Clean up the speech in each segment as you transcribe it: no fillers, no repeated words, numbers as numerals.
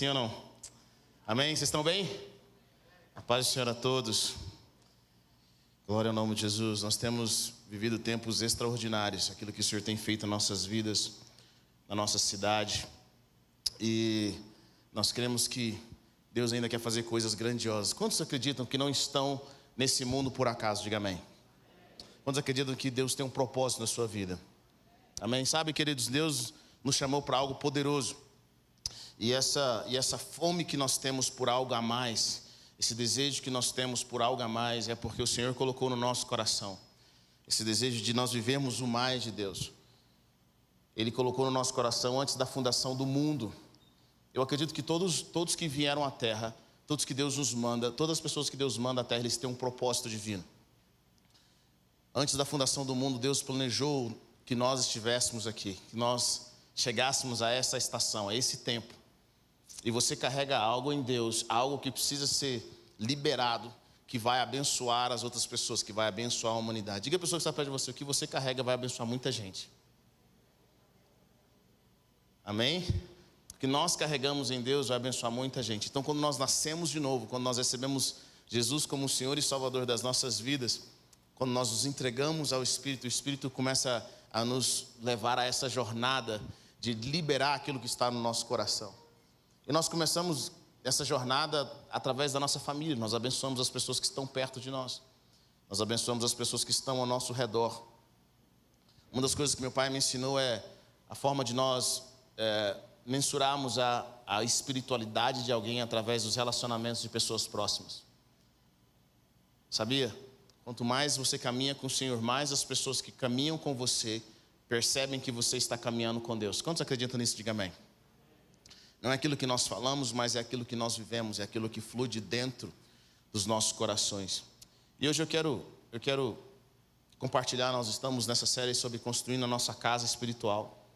Sim ou não? Amém? Vocês estão bem? A paz do Senhor a todos. Glória ao nome de Jesus. Nós temos vivido tempos extraordinários, aquilo que o Senhor tem feito em nossas vidas, na nossa cidade. E nós cremos que Deus ainda quer fazer coisas grandiosas. Quantos acreditam que não estão nesse mundo por acaso? Diga amém. Quantos acreditam que Deus tem um propósito na sua vida? Amém? Sabe, queridos, Deus nos chamou para algo poderoso. E essa fome que nós temos por algo a mais, esse desejo que nós temos por algo a mais, é porque o Senhor colocou no nosso coração. Esse desejo de nós vivermos o mais de Deus. Ele colocou no nosso coração antes da fundação do mundo. Eu acredito que todos que vieram à terra, todos que Deus nos manda, todas as pessoas que Deus manda à terra, eles têm um propósito divino. Antes da fundação do mundo, Deus planejou que nós estivéssemos aqui, que nós chegássemos a essa estação, a esse tempo. E você carrega algo em Deus, algo que precisa ser liberado, que vai abençoar as outras pessoas, que vai abençoar a humanidade. Diga a pessoa que está perto de você, o que você carrega vai abençoar muita gente. Amém? O que nós carregamos em Deus vai abençoar muita gente. Então, quando nós nascemos de novo, quando nós recebemos Jesus como o Senhor e Salvador das nossas vidas, quando nós nos entregamos ao Espírito, o Espírito começa a nos levar a essa jornada de liberar aquilo que está no nosso coração. E nós começamos essa jornada através da nossa família. Nós abençoamos as pessoas que estão perto de nós. Nós abençoamos as pessoas que estão ao nosso redor. Uma das coisas que meu pai me ensinou é a forma de nós mensurarmos a espiritualidade de alguém através dos relacionamentos de pessoas próximas. Sabia? Quanto mais você caminha com o Senhor, mais as pessoas que caminham com você percebem que você está caminhando com Deus. Quantos acreditam nisso? Diga amém. Não é aquilo que nós falamos, mas é aquilo que nós vivemos, é aquilo que flui de dentro dos nossos corações. E hoje eu quero compartilhar, nós estamos nessa série sobre construindo a nossa casa espiritual.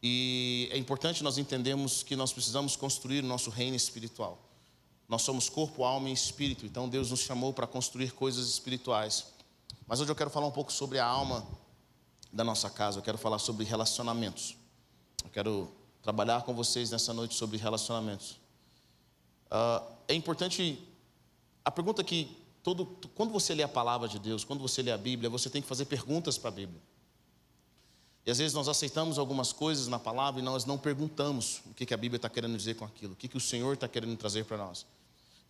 E é importante nós entendermos que nós precisamos construir o nosso reino espiritual. Nós somos corpo, alma e espírito, então Deus nos chamou para construir coisas espirituais. Mas hoje eu quero falar um pouco sobre a alma da nossa casa, eu quero falar sobre relacionamentos. Eu quero trabalhar com vocês nessa noite sobre relacionamentos. É importante, a pergunta que, quando você lê a palavra de Deus, quando você lê a Bíblia, você tem que fazer perguntas para a Bíblia. E às vezes nós aceitamos algumas coisas na palavra e nós não perguntamos o que a Bíblia está querendo dizer com aquilo, o que o Senhor está querendo trazer para nós.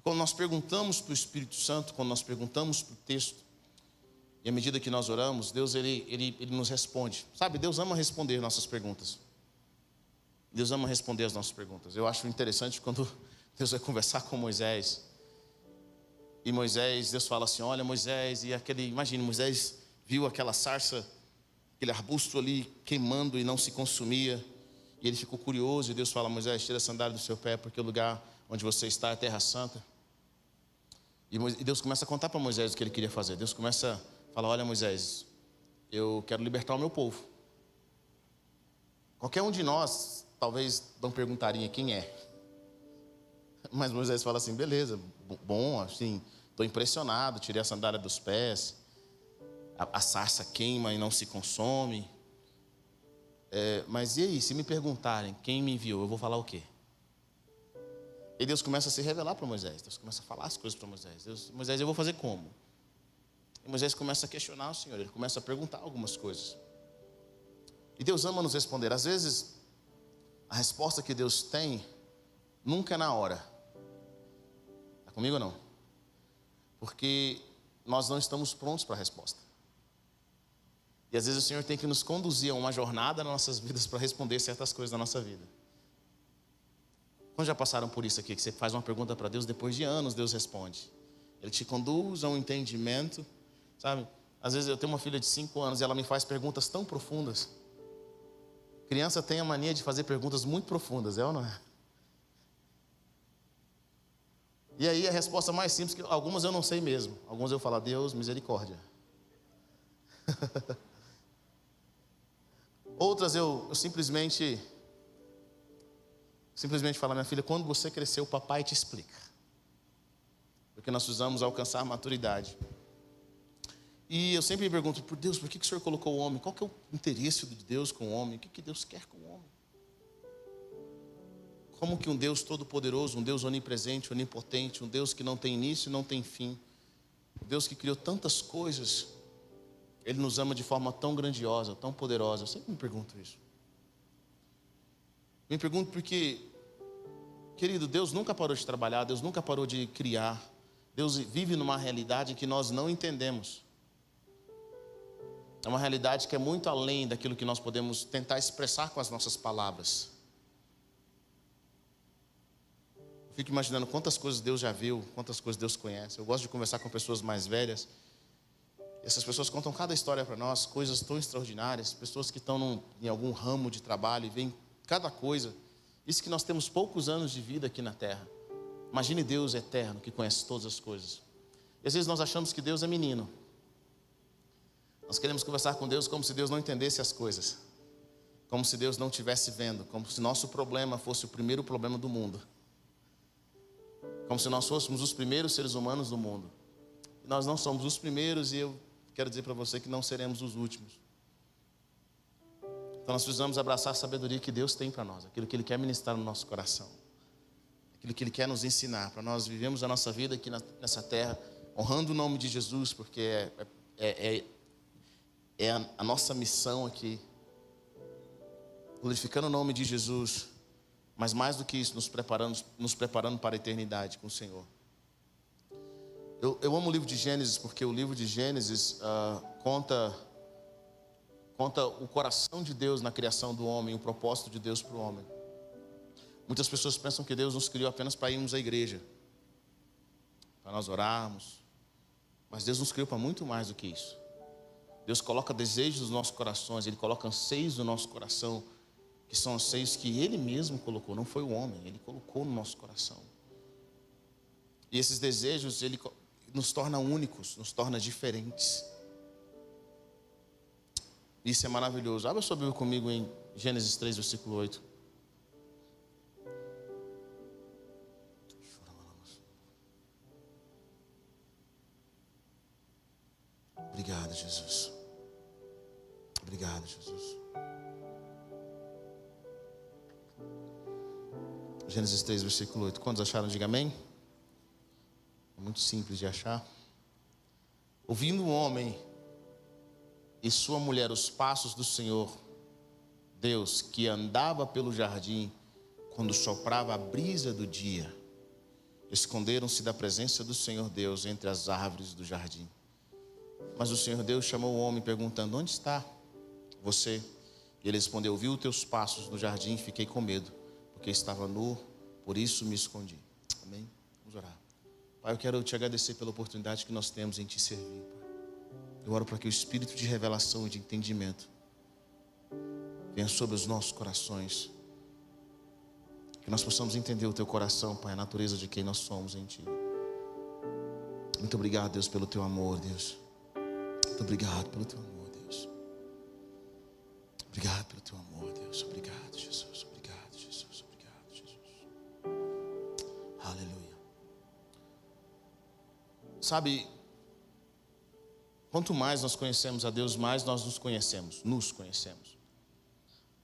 Quando nós perguntamos para o Espírito Santo, quando nós perguntamos para o texto, e à medida que nós oramos, Deus ele nos responde. Sabe, Deus ama responder nossas perguntas. Deus ama responder as nossas perguntas. Eu acho interessante quando Deus vai conversar com Moisés. E Deus fala assim, olha Moisés, imagine, Moisés viu aquela sarça, aquele arbusto ali queimando e não se consumia. E ele ficou curioso e Deus fala, Moisés, tira a sandália do seu pé, porque o lugar onde você está é a terra santa. E Deus começa a contar para Moisés o que ele queria fazer. Deus começa a falar, olha Moisés, eu quero libertar o meu povo. Qualquer um de nós talvez não perguntaria quem é. Mas Moisés fala assim, beleza, bom, assim, estou impressionado, tirei a sandália dos pés, a sarça queima e não se consome. Mas e aí, se me perguntarem quem me enviou, eu vou falar o quê? E Deus começa a se revelar para Moisés, Deus começa a falar as coisas para Moisés. Moisés, eu vou fazer como? E Moisés começa a questionar o Senhor, ele começa a perguntar algumas coisas. E Deus ama nos responder. Às vezes, a resposta que Deus tem nunca é na hora. Está comigo ou não? Porque nós não estamos prontos para a resposta. E às vezes o Senhor tem que nos conduzir a uma jornada nas nossas vidas para responder certas coisas da nossa vida. Quando já passaram por isso aqui, que você faz uma pergunta para Deus, depois de anos Deus responde. Ele te conduz a um entendimento, sabe? Às vezes eu tenho uma filha de 5 anos e ela me faz perguntas tão profundas. Criança tem a mania de fazer perguntas muito profundas, é ou não é? E aí a resposta mais simples, que algumas eu não sei mesmo. Algumas eu falo, Deus, misericórdia. Outras eu simplesmente falo, minha filha, quando você crescer, o papai te explica. Porque nós precisamos alcançar maturidade. E eu sempre me pergunto, por Deus, por que o Senhor colocou o homem? Qual que é o interesse de Deus com o homem? O que Deus quer com o homem? Como que um Deus todo-poderoso, um Deus onipresente, onipotente, um Deus que não tem início e não tem fim, um Deus que criou tantas coisas, Ele nos ama de forma tão grandiosa, tão poderosa. Eu sempre me pergunto isso. Me pergunto porque, querido, Deus nunca parou de trabalhar, Deus nunca parou de criar. Deus vive numa realidade que nós não entendemos. É uma realidade que é muito além daquilo que nós podemos tentar expressar com as nossas palavras. Eu fico imaginando quantas coisas Deus já viu, quantas coisas Deus conhece. Eu gosto de conversar com pessoas mais velhas. E essas pessoas contam cada história para nós, coisas tão extraordinárias. Pessoas que estão em algum ramo de trabalho e veem cada coisa. Isso que nós temos poucos anos de vida aqui na terra. Imagine Deus eterno, que conhece todas as coisas. E às vezes nós achamos que Deus é menino. Nós queremos conversar com Deus como se Deus não entendesse as coisas. Como se Deus não estivesse vendo. Como se nosso problema fosse o primeiro problema do mundo. Como se nós fôssemos os primeiros seres humanos do mundo. E nós não somos os primeiros e eu quero dizer para você que não seremos os últimos. Então nós precisamos abraçar a sabedoria que Deus tem para nós. Aquilo que Ele quer ministrar no nosso coração. Aquilo que Ele quer nos ensinar. Para nós vivemos a nossa vida aqui nessa terra, honrando o nome de Jesus, porque é a nossa missão aqui. Glorificando o nome de Jesus. Mas mais do que isso, nos preparando para a eternidade com o Senhor. Eu amo o livro de Gênesis, porque o livro de Gênesis conta o coração de Deus na criação do homem, o propósito de Deus para o homem. Muitas pessoas pensam que Deus nos criou apenas para irmos à igreja, para nós orarmos. Mas Deus nos criou para muito mais do que isso. Deus coloca desejos nos nossos corações, Ele coloca anseios no nosso coração, que são anseios que Ele mesmo colocou, não foi o homem, Ele colocou no nosso coração. E esses desejos, Ele nos torna únicos, nos torna diferentes. Isso é maravilhoso. Abra sua Bíblia comigo em Gênesis 3, versículo 8. Obrigado, Jesus. Obrigado, Jesus. Gênesis 3, versículo 8. Quantos acharam? Diga amém. É muito simples de achar. Ouvindo o homem e sua mulher os passos do Senhor Deus, que andava pelo jardim quando soprava a brisa do dia, esconderam-se da presença do Senhor Deus entre as árvores do jardim. Mas o Senhor Deus chamou o homem perguntando: onde está você? E ele respondeu: vi os teus passos no jardim e fiquei com medo, porque estava nu, por isso me escondi. Amém? Vamos orar. Pai, eu quero te agradecer pela oportunidade que nós temos em te servir, Pai. Eu oro para que o espírito de revelação e de entendimento venha sobre os nossos corações. Que nós possamos entender o teu coração, Pai, a natureza de quem nós somos em ti. Muito obrigado, Deus, pelo teu amor, Deus. Muito obrigado pelo teu amor, Deus. Obrigado pelo teu amor, Deus. Obrigado, Jesus. Obrigado, Jesus. Obrigado, Jesus. Aleluia. Sabe, quanto mais nós conhecemos a Deus, mais nós nos conhecemos.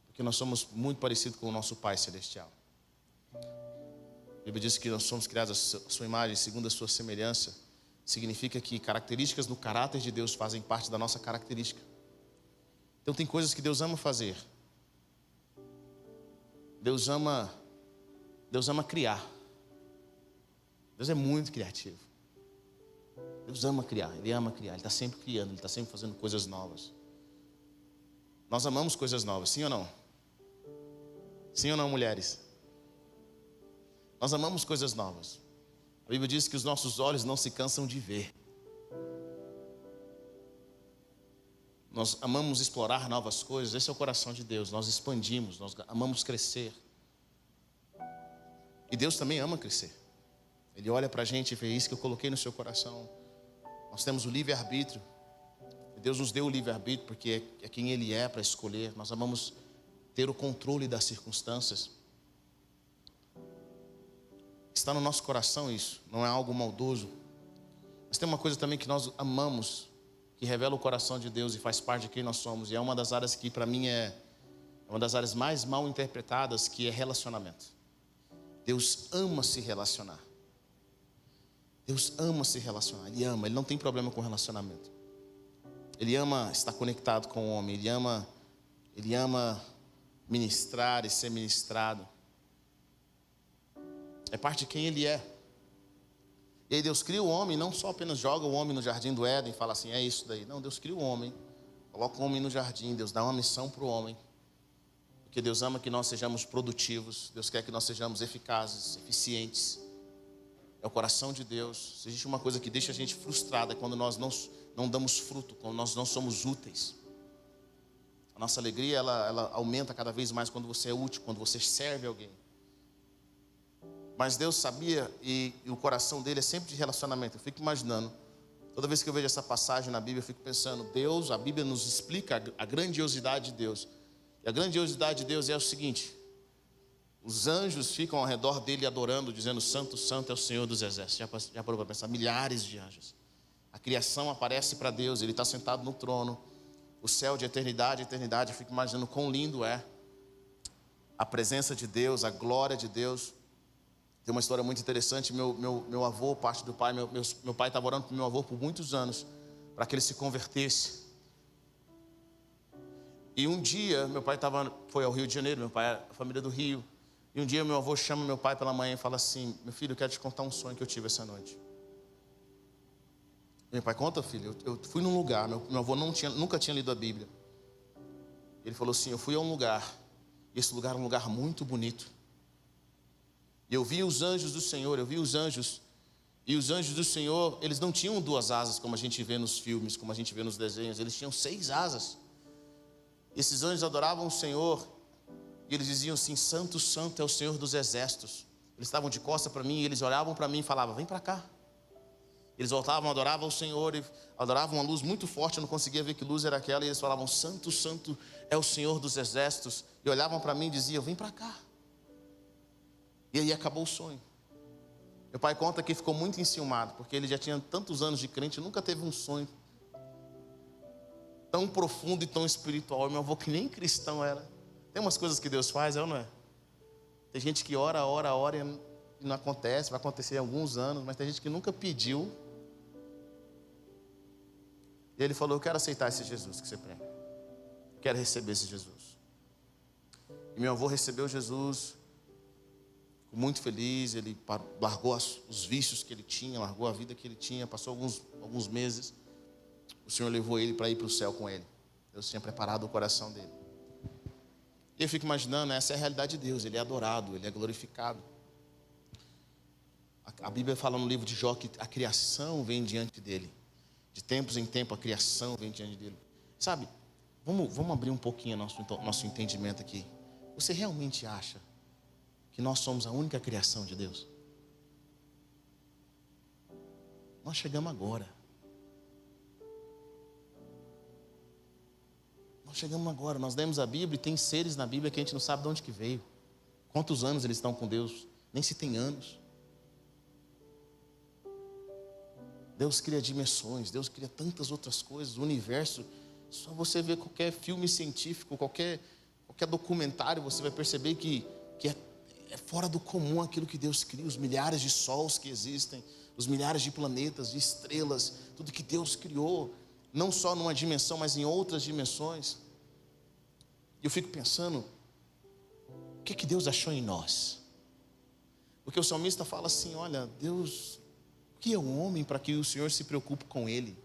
Porque nós somos muito parecidos com o nosso Pai Celestial. A Bíblia diz que nós somos criados à sua imagem, segundo a sua semelhança. Significa que características no caráter de Deus fazem parte da nossa característica. Então tem coisas que Deus ama fazer. Deus ama criar. Deus é muito criativo. Deus ama criar, Ele ama criar, Ele está sempre criando, Ele está sempre fazendo coisas novas. Nós amamos coisas novas, sim ou não? Sim ou não, mulheres? Nós amamos coisas novas. A Bíblia diz que os nossos olhos não se cansam de ver. Nós amamos explorar novas coisas, esse é o coração de Deus. Nós expandimos, nós amamos crescer. E Deus também ama crescer. Ele olha para a gente e vê isso que eu coloquei no seu coração. Nós temos o livre-arbítrio. Deus nos deu o livre-arbítrio porque é quem Ele é para escolher. Nós amamos ter o controle das circunstâncias. Está no nosso coração isso, não é algo maldoso. Mas tem uma coisa também que nós amamos, que revela o coração de Deus e faz parte de quem nós somos. E é uma das áreas que para mim é uma das áreas mais mal interpretadas, que é relacionamento. Deus ama se relacionar. Deus ama se relacionar, Ele ama, Ele não tem problema com relacionamento. Ele ama estar conectado com o homem, Ele ama ministrar e ser ministrado. É parte de quem Ele é. E aí Deus cria o homem, não só apenas joga o homem no jardim do Éden e fala assim, é isso daí. Não, Deus cria o homem, coloca o homem no jardim, Deus dá uma missão para o homem. Porque Deus ama que nós sejamos produtivos, Deus quer que nós sejamos eficazes, eficientes. É o coração de Deus. Se existe uma coisa que deixa a gente frustrada, é quando nós não damos fruto, quando nós não somos úteis. A nossa alegria, ela aumenta cada vez mais quando você é útil, quando você serve alguém. Mas Deus sabia, e o coração dele é sempre de relacionamento. Eu fico imaginando, toda vez que eu vejo essa passagem na Bíblia, eu fico pensando, Deus, a Bíblia nos explica a grandiosidade de Deus. E a grandiosidade de Deus é o seguinte: os anjos ficam ao redor dele adorando, dizendo, santo, santo é o Senhor dos exércitos. Já parou para pensar? Milhares de anjos. A criação aparece para Deus, Ele está sentado no trono. O céu de eternidade, eternidade. Eu fico imaginando quão lindo é a presença de Deus, a glória de Deus. Tem uma história muito interessante. Meu avô, parte do pai, meu pai estava orando para meu avô por muitos anos, para que ele se convertesse. E um dia, meu pai foi ao Rio de Janeiro, meu pai é a família do Rio. E um dia meu avô chama meu pai pela manhã e fala assim, meu filho, eu quero te contar um sonho que eu tive essa noite. Meu pai, conta, filho. Eu fui num lugar, meu avô nunca tinha lido a Bíblia. Ele falou assim, eu fui a um lugar, e esse lugar é um lugar muito bonito. E eu vi os anjos do Senhor, e os anjos do Senhor, eles não tinham 2 asas, como a gente vê nos filmes, como a gente vê nos desenhos, eles tinham 6 asas. Esses anjos adoravam o Senhor, e eles diziam assim, santo, santo é o Senhor dos exércitos. Eles estavam de costas para mim, e eles olhavam para mim e falavam, vem para cá. Eles voltavam, adoravam o Senhor, e adoravam uma luz muito forte, eu não conseguia ver que luz era aquela, e eles falavam, santo, santo é o Senhor dos exércitos. E olhavam para mim e diziam, vem para cá. E aí acabou o sonho. Meu pai conta que ficou muito enciumado, porque ele já tinha tantos anos de crente, nunca teve um sonho tão profundo e tão espiritual. Meu avô que nem cristão era. Tem umas coisas que Deus faz, é ou não é? Tem gente que ora e não acontece, vai acontecer em alguns anos, mas tem gente que nunca pediu. E ele falou, eu quero aceitar esse Jesus que você prega. Quero receber esse Jesus. E meu avô recebeu Jesus, ficou muito feliz, ele largou os vícios que ele tinha, largou a vida que ele tinha, passou alguns meses. O Senhor levou ele para ir para o céu com ele. Deus tinha preparado o coração dele. E eu fico imaginando, essa é a realidade de Deus, Ele é adorado, Ele é glorificado. A Bíblia fala no livro de Jó que a criação vem diante dele. De tempos em tempo a criação vem diante dele. Sabe, vamos abrir um pouquinho nosso entendimento aqui. Você realmente acha que nós somos a única criação de Deus? Nós chegamos agora. Nós lemos a Bíblia e tem seres na Bíblia que a gente não sabe de onde que veio. Quantos anos eles estão com Deus? Nem se tem anos. Deus cria dimensões, Deus cria tantas outras coisas, o universo. Só você ver qualquer filme científico, qualquer documentário, você vai perceber que é fora do comum aquilo que Deus cria. Os milhares de sóis que existem, os milhares de planetas, de estrelas, tudo que Deus criou, não só numa dimensão, mas em outras dimensões. E eu fico pensando, o que Deus achou em nós? Porque o salmista fala assim, olha, Deus, o que é um homem para que o Senhor se preocupe com ele?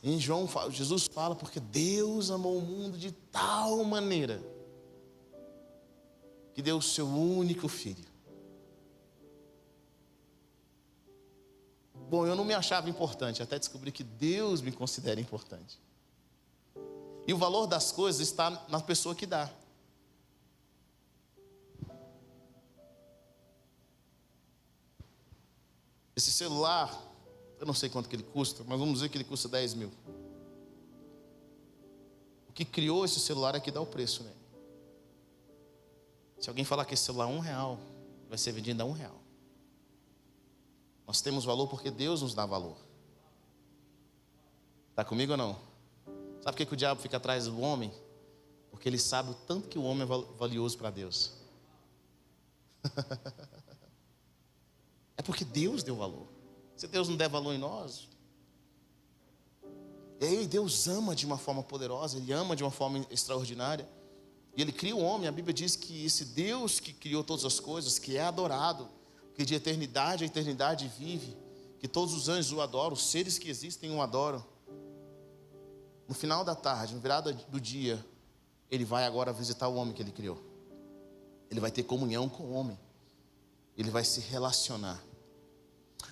Em João, Jesus fala, porque Deus amou o mundo de tal maneira que deu o seu único filho. Bom, eu não me achava importante, até descobri que Deus me considera importante. E o valor das coisas está na pessoa que dá. Esse celular, eu não sei quanto que ele custa, mas vamos dizer que ele custa 10 mil. O que criou esse celular é que dá o preço nele. Se alguém falar que esse celular é R$1, vai ser vendido a R$1. Nós temos valor porque Deus nos dá valor. Está comigo ou não? Sabe por que o diabo fica atrás do homem? Porque ele sabe o tanto que o homem é valioso para Deus. É porque Deus deu valor. Se Deus não der valor em nós. E aí Deus ama de uma forma poderosa, Ele ama de uma forma extraordinária. E Ele cria o homem. A Bíblia diz que esse Deus que criou todas as coisas, que é adorado, que de eternidade a eternidade vive, que todos os anjos o adoram, os seres que existem o adoram. No final da tarde, no virada do dia, Ele vai agora visitar o homem que Ele criou. Ele vai ter comunhão com o homem. Ele vai se relacionar.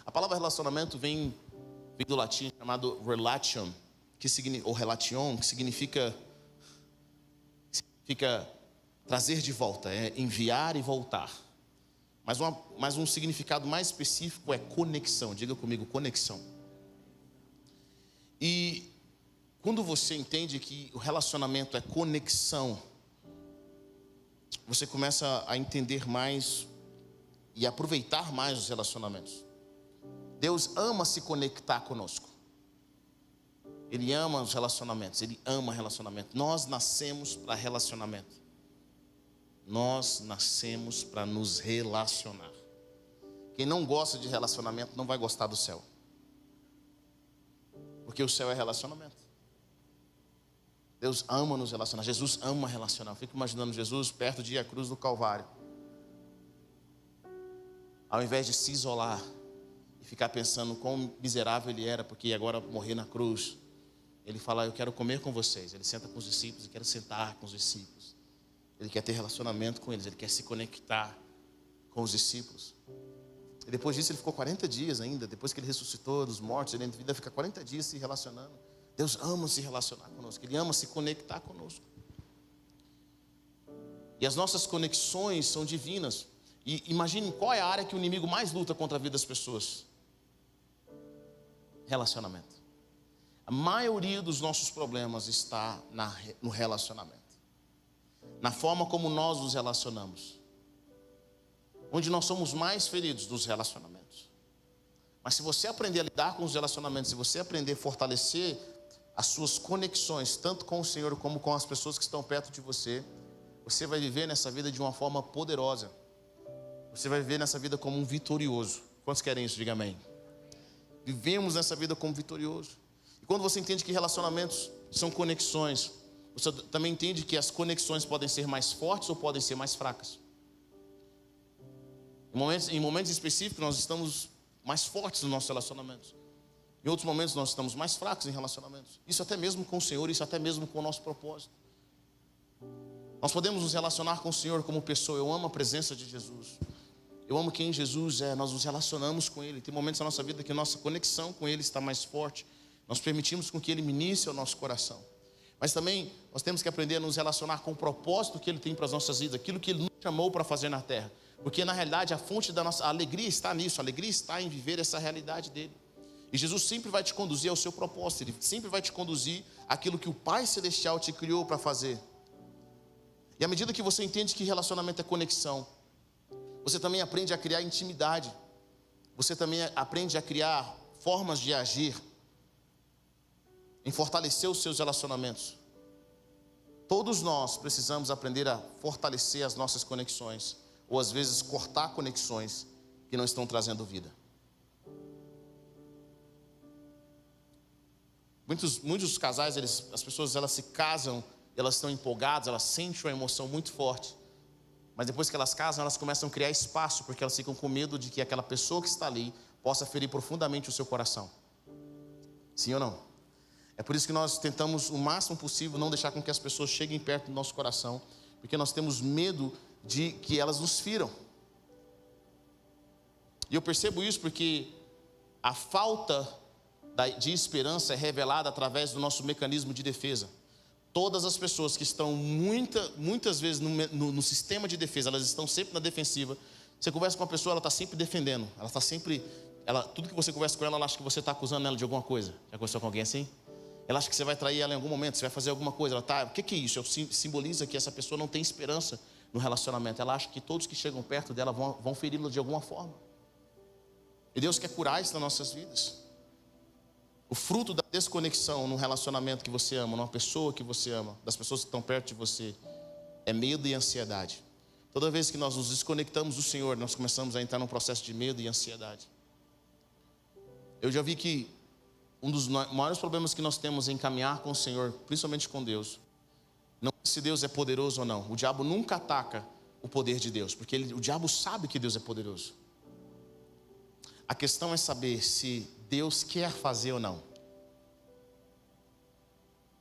A palavra relacionamento vem do latim chamado relation, ou relation, que significa trazer de volta, é enviar e voltar. Mas um significado mais específico é conexão. Diga comigo, conexão. E quando você entende que o relacionamento é conexão, você começa a entender mais e aproveitar mais os relacionamentos. Deus ama se conectar conosco. Ele ama os relacionamentos, Ele ama relacionamento. Nós nascemos para relacionamento. Nós nascemos para nos relacionar. Quem não gosta de relacionamento não vai gostar do céu. Porque o céu é relacionamento. Deus ama nos relacionar. Jesus ama relacionar. Eu fico imaginando Jesus perto de a cruz do Calvário. Ao invés de se isolar e ficar pensando quão miserável ele era, porque agora morrer na cruz, ele fala, eu quero comer com vocês. Ele senta com os discípulos, eu quero sentar com os discípulos. Ele quer ter relacionamento com eles, ele quer se conectar com os discípulos. E depois disso ele ficou 40 dias ainda, depois que ele ressuscitou dos mortos, ele ainda fica 40 dias se relacionando. Deus ama se relacionar conosco, Ele ama se conectar conosco. E as nossas conexões são divinas. E imagine qual é a área que o inimigo mais luta contra a vida das pessoas. Relacionamento. A maioria dos nossos problemas está no relacionamento. Na forma como nós nos relacionamos. Onde nós somos mais feridos dos relacionamentos. Mas se você aprender a lidar com os relacionamentos, se você aprender a fortalecer as suas conexões, tanto com o Senhor como com as pessoas que estão perto de você, você vai viver nessa vida de uma forma poderosa. Você vai viver nessa vida como um vitorioso. Quantos querem isso? Diga amém. Vivemos nessa vida como vitorioso. E quando você entende que relacionamentos são conexões, você também entende que as conexões podem ser mais fortes ou podem ser mais fracas. Em momentos específicos nós estamos mais fortes nos nossos relacionamentos. Em outros momentos nós estamos mais fracos em relacionamentos. Isso até mesmo com o Senhor, isso até mesmo com o nosso propósito. Nós podemos nos relacionar com o Senhor como pessoa. Eu amo a presença de Jesus. Eu amo quem Jesus é. Nós nos relacionamos com Ele. Tem momentos na nossa vida que nossa conexão com Ele está mais forte. Nós permitimos com que Ele ministre ao nosso coração. Mas também nós temos que aprender a nos relacionar com o propósito que Ele tem para as nossas vidas. Aquilo que Ele nos chamou para fazer na terra. Porque na realidade a fonte da nossa alegria está nisso. A alegria está em viver essa realidade dEle. E Jesus sempre vai te conduzir ao seu propósito. Ele sempre vai te conduzir àquilo que o Pai Celestial te criou para fazer. E à medida que você entende que relacionamento é conexão, você também aprende a criar intimidade. Você também aprende a criar formas de agir, em fortalecer os seus relacionamentos. Todos nós precisamos aprender a fortalecer as nossas conexões, ou às vezes cortar conexões que não estão trazendo vida. Muitos casais, as pessoas elas se casam, elas estão empolgadas, elas sentem uma emoção muito forte. Mas depois que elas casam, elas começam a criar espaço, porque elas ficam com medo de que aquela pessoa que está ali possa ferir profundamente o seu coração. Sim ou não? É por isso que nós tentamos o máximo possível não deixar com que as pessoas cheguem perto do nosso coração, porque nós temos medo de que elas nos firam. E eu percebo isso porque a falta de esperança é revelada através do nosso mecanismo de defesa. Todas as pessoas que estão muitas vezes no sistema de defesa, elas estão sempre na defensiva. Você conversa com uma pessoa, ela está sempre defendendo. Ela está sempre, tudo que você conversa com ela, ela acha que você está acusando ela de alguma coisa. Já conversou com alguém assim? Ela acha que você vai trair ela em algum momento, você vai fazer alguma coisa. O que é isso? Simboliza que essa pessoa não tem esperança no relacionamento. Ela acha que todos que chegam perto dela vão feri-la de alguma forma. E Deus quer curar isso nas nossas vidas. O fruto da desconexão num relacionamento que você ama, numa pessoa que você ama, das pessoas que estão perto de você, é medo e ansiedade. Toda vez que nós nos desconectamos do Senhor, nós começamos a entrar num processo de medo e ansiedade. Eu já vi que um dos maiores problemas que nós temos em caminhar com o Senhor, principalmente com Deus, não é se Deus é poderoso ou não. O diabo nunca ataca o poder de Deus, porque o diabo sabe que Deus é poderoso. A questão é saber se Deus quer fazer ou não.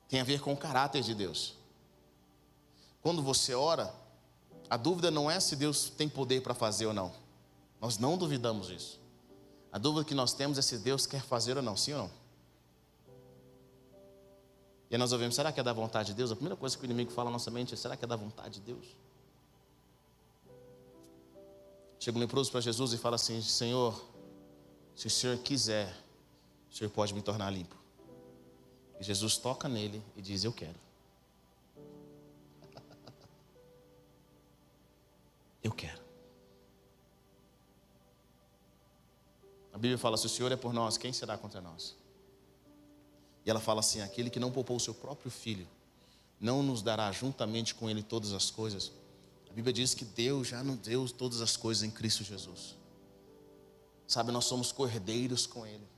Tem a ver com o caráter de Deus. Quando você ora, a dúvida não é se Deus tem poder para fazer ou não. Nós não duvidamos disso. A dúvida que nós temos é se Deus quer fazer ou não, sim ou não? E aí nós ouvimos, será que é da vontade de Deus? A primeira coisa que o inimigo fala na nossa mente é, será que é da vontade de Deus? Chega um leproso para Jesus e fala assim, Senhor, se o Senhor quiser, o Senhor pode me tornar limpo. E Jesus toca nele e diz, eu quero. Eu quero. A Bíblia fala, se o Senhor é por nós, quem será contra nós? E ela fala assim, aquele que não poupou o seu próprio filho, não nos dará juntamente com ele todas as coisas. A Bíblia diz que Deus já nos deu todas as coisas em Cristo Jesus. Sabe, nós somos cordeiros com ele.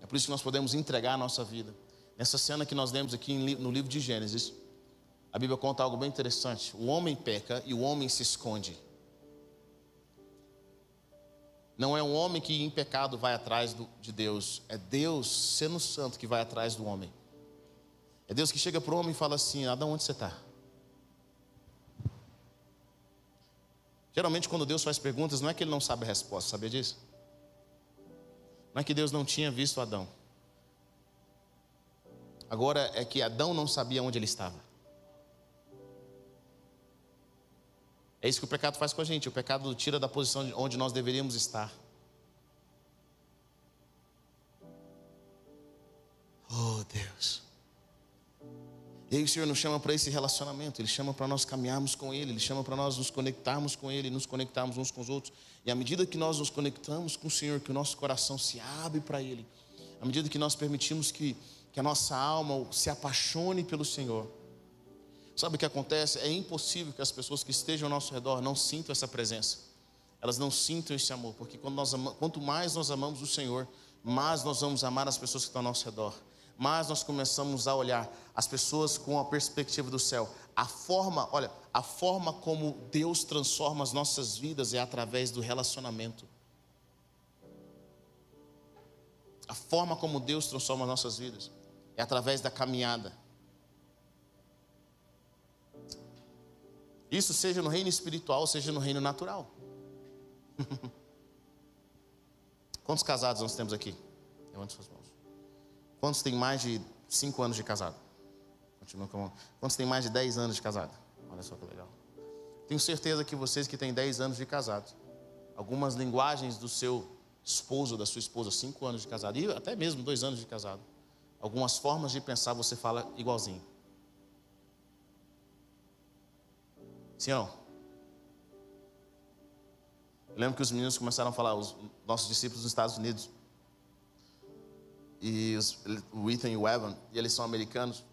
É por isso que nós podemos entregar a nossa vida. Nessa cena que nós lemos aqui no livro de Gênesis, a Bíblia conta algo bem interessante. O homem peca e o homem se esconde. Não é um homem que em pecado vai atrás de Deus. É Deus, sendo santo, que vai atrás do homem. É Deus que chega para o homem e fala assim, Adão, onde você está? Geralmente quando Deus faz perguntas, não é que ele não sabe a resposta, sabia disso? Não é que Deus não tinha visto Adão. Agora é que Adão não sabia onde ele estava. É isso que o pecado faz com a gente. O pecado tira da posição onde nós deveríamos estar. Oh, Deus. E aí o Senhor nos chama para esse relacionamento. Ele chama para nós caminharmos com Ele. Ele chama para nós nos conectarmos com Ele. Nos conectarmos uns com os outros. E à medida que nós nos conectamos com o Senhor, que o nosso coração se abre para Ele. À medida que nós permitimos que a nossa alma se apaixone pelo Senhor. Sabe o que acontece? É impossível que as pessoas que estejam ao nosso redor não sintam essa presença. Elas não sintam esse amor. Porque quanto mais nós amamos o Senhor, mais nós vamos amar as pessoas que estão ao nosso redor. Mais nós começamos a olhar as pessoas com a perspectiva do céu. A forma como Deus transforma as nossas vidas é através do relacionamento. A forma como Deus transforma as nossas vidas é através da caminhada. Isso seja no reino espiritual, seja no reino natural. Quantos casados nós temos aqui? Levante suas mãos. Quantos têm mais de 5 anos de casado? Continua com. Quantos têm mais de 10 anos de casado? Olha só que legal. Tenho certeza que vocês que têm 10 anos de casado, algumas linguagens do seu esposo, da sua esposa, 5 anos de casado, e até mesmo 2 anos de casado, algumas formas de pensar você fala igualzinho. Sim ou não? Eu lembro que os meninos começaram a falar, os nossos discípulos dos Estados Unidos, e o Ethan e o Evan, e eles são americanos.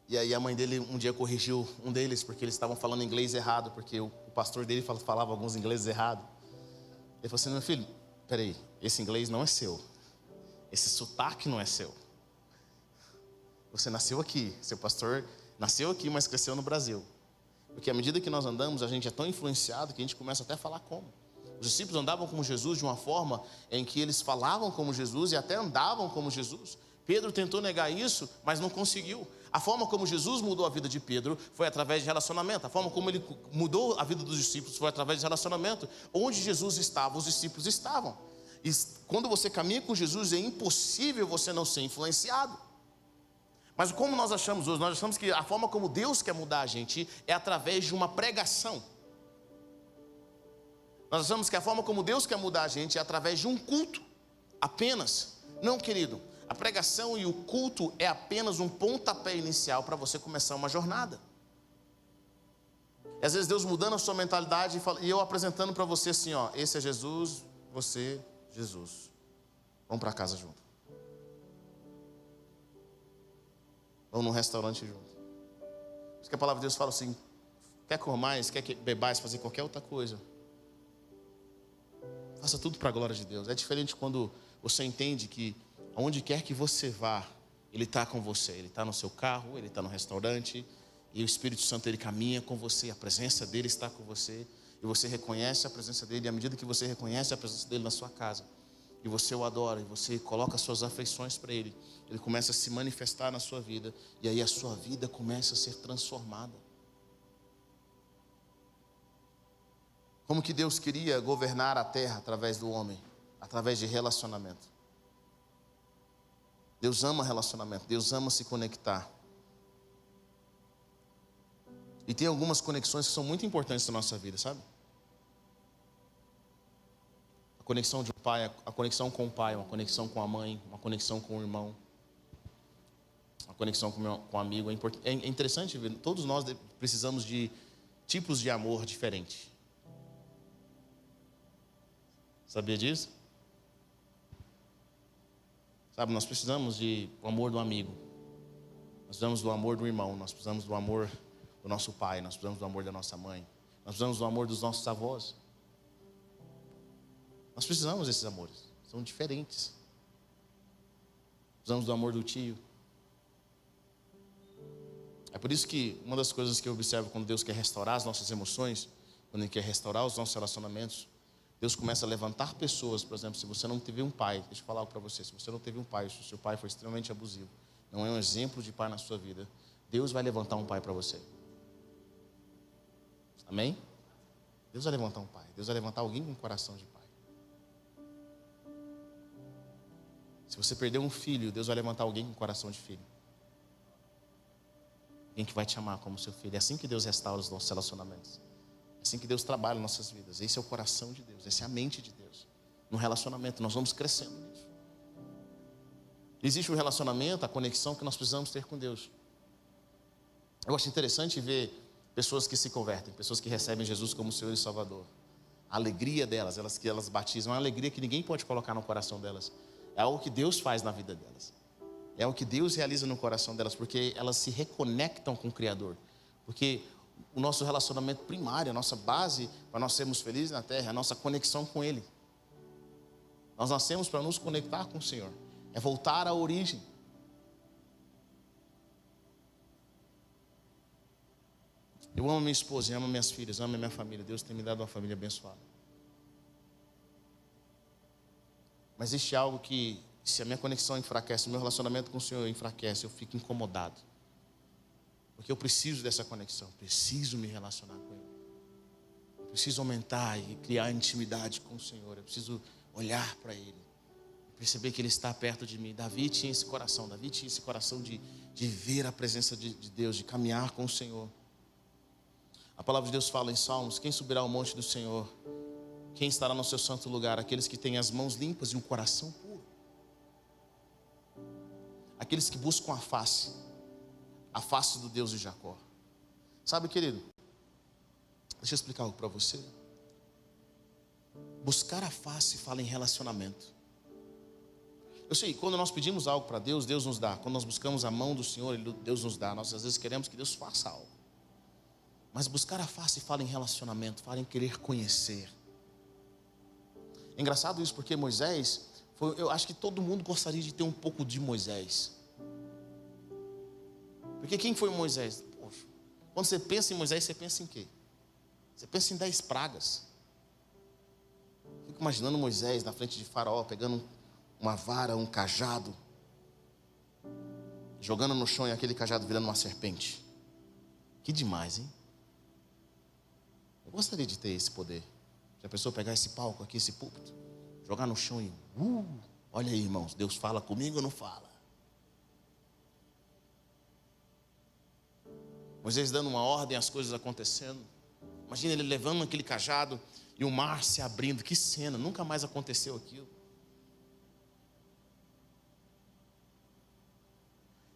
E aí a mãe dele um dia corrigiu um deles, porque eles estavam falando inglês errado, porque o pastor dele falava alguns ingleses errados. Ele falou assim, meu filho, peraí, esse inglês não é seu. Esse sotaque não é seu. Você nasceu aqui, seu pastor nasceu aqui, mas cresceu no Brasil. Porque à medida que nós andamos, a gente é tão influenciado que a gente começa até a falar como. Os discípulos andavam com Jesus de uma forma em que eles falavam como Jesus e até andavam como Jesus. Pedro tentou negar isso, mas não conseguiu. A forma como Jesus mudou a vida de Pedro foi através de relacionamento. A forma como ele mudou a vida dos discípulos foi através de relacionamento. Onde Jesus estava, os discípulos estavam. E quando você caminha com Jesus, é impossível você não ser influenciado. Mas como nós achamos hoje? Nós achamos que a forma como Deus quer mudar a gente é através de uma pregação. Nós achamos que a forma como Deus quer mudar a gente é através de um culto, apenas. Não, querido, a pregação e o culto é apenas um pontapé inicial para você começar uma jornada. E às vezes Deus mudando a sua mentalidade e eu apresentando para você assim, ó, esse é Jesus, você, Jesus. Vamos para casa junto. Vamos num restaurante junto. Por isso que a palavra de Deus fala assim: quer comais, quer que bebais, fazer qualquer outra coisa, faça tudo para a glória de Deus. É diferente quando você entende que aonde quer que você vá, Ele está com você. Ele está no seu carro, Ele está no restaurante, e o Espírito Santo, Ele caminha com você. A presença dEle está com você, e você reconhece a presença dEle. E à medida que você reconhece a presença dEle na sua casa, e você o adora, e você coloca as suas afeições para Ele, Ele começa a se manifestar na sua vida, e aí a sua vida começa a ser transformada. Como que Deus queria governar a terra através do homem? Através de relacionamento. Deus ama relacionamento, Deus ama se conectar. E tem algumas conexões que são muito importantes na nossa vida, sabe? A conexão de um pai, a conexão com o pai, uma conexão com a mãe, uma conexão com o irmão, uma conexão com o amigo. É interessante ver, todos nós precisamos de tipos de amor diferentes. Sabia disso? Sabe, nós precisamos do amor do amigo. Nós precisamos do amor do irmão. Nós precisamos do amor do nosso pai. Nós precisamos do amor da nossa mãe. Nós precisamos do amor dos nossos avós. Nós precisamos desses amores. São diferentes. Precisamos do amor do tio. É por isso que uma das coisas que eu observo quando Deus quer restaurar as nossas emoções, quando Ele quer restaurar os nossos relacionamentos, Deus começa a levantar pessoas. Por exemplo, se você não teve um pai, deixa eu falar algo para você, se você não teve um pai, se o seu pai foi extremamente abusivo, não é um exemplo de pai na sua vida, Deus vai levantar um pai para você. Amém? Deus vai levantar um pai, Deus vai levantar alguém com um coração de pai. Se você perdeu um filho, Deus vai levantar alguém com coração de filho. Alguém que vai te amar como seu filho. É assim que Deus restaura os nossos relacionamentos. Assim que Deus trabalha em nossas vidas. Esse é o coração de Deus, essa é a mente de Deus. No relacionamento, nós vamos crescendo nisso. Existe o relacionamento, a conexão que nós precisamos ter com Deus. Eu acho interessante ver pessoas que se convertem, pessoas que recebem Jesus como Senhor e Salvador. A alegria delas, que elas batizam, é uma alegria que ninguém pode colocar no coração delas. É algo que Deus faz na vida delas. É algo que Deus realiza no coração delas, porque elas se reconectam com o Criador. Porque o nosso relacionamento primário, a nossa base para nós sermos felizes na terra, é a nossa conexão com Ele. Nós nascemos para nos conectar com o Senhor. É voltar à origem. Eu amo minha esposa, eu amo minhas filhas, eu amo minha família. Deus tem me dado uma família abençoada. Mas existe algo que, se a minha conexão enfraquece, o meu relacionamento com o Senhor enfraquece, eu fico incomodado. Porque eu preciso dessa conexão, preciso me relacionar com Ele. Eu preciso aumentar e criar intimidade com o Senhor. Eu preciso olhar para Ele, perceber que Ele está perto de mim. Davi tinha esse coração de ver a presença de Deus, de caminhar com o Senhor. A palavra de Deus fala em Salmos: quem subirá ao monte do Senhor? Quem estará no seu santo lugar? Aqueles que têm as mãos limpas e um coração puro. Aqueles que buscam a face do Deus de Jacó. Sabe, querido, deixa eu explicar algo para você. Buscar a face fala em relacionamento. Eu sei, quando nós pedimos algo para Deus, Deus nos dá. Quando nós buscamos a mão do Senhor, Deus nos dá. Nós às vezes queremos que Deus faça algo. Mas buscar a face fala em relacionamento, fala em querer conhecer. É engraçado isso, porque Moisés, eu acho que todo mundo gostaria de ter um pouco de Moisés. Porque quem foi Moisés? Poxa, quando você pensa em Moisés, você pensa em quê? Você pensa em 10 pragas. Fico imaginando Moisés na frente de Faraó, pegando uma vara, um cajado, jogando no chão e aquele cajado virando uma serpente. Que demais, hein? Eu gostaria de ter esse poder. Já pensou pegar esse palco aqui, esse púlpito, jogar no chão e... olha aí, irmãos, Deus fala comigo ou não fala? Moisés dando uma ordem, as coisas acontecendo. Imagina ele levando aquele cajado e o mar se abrindo. Que cena, nunca mais aconteceu aquilo.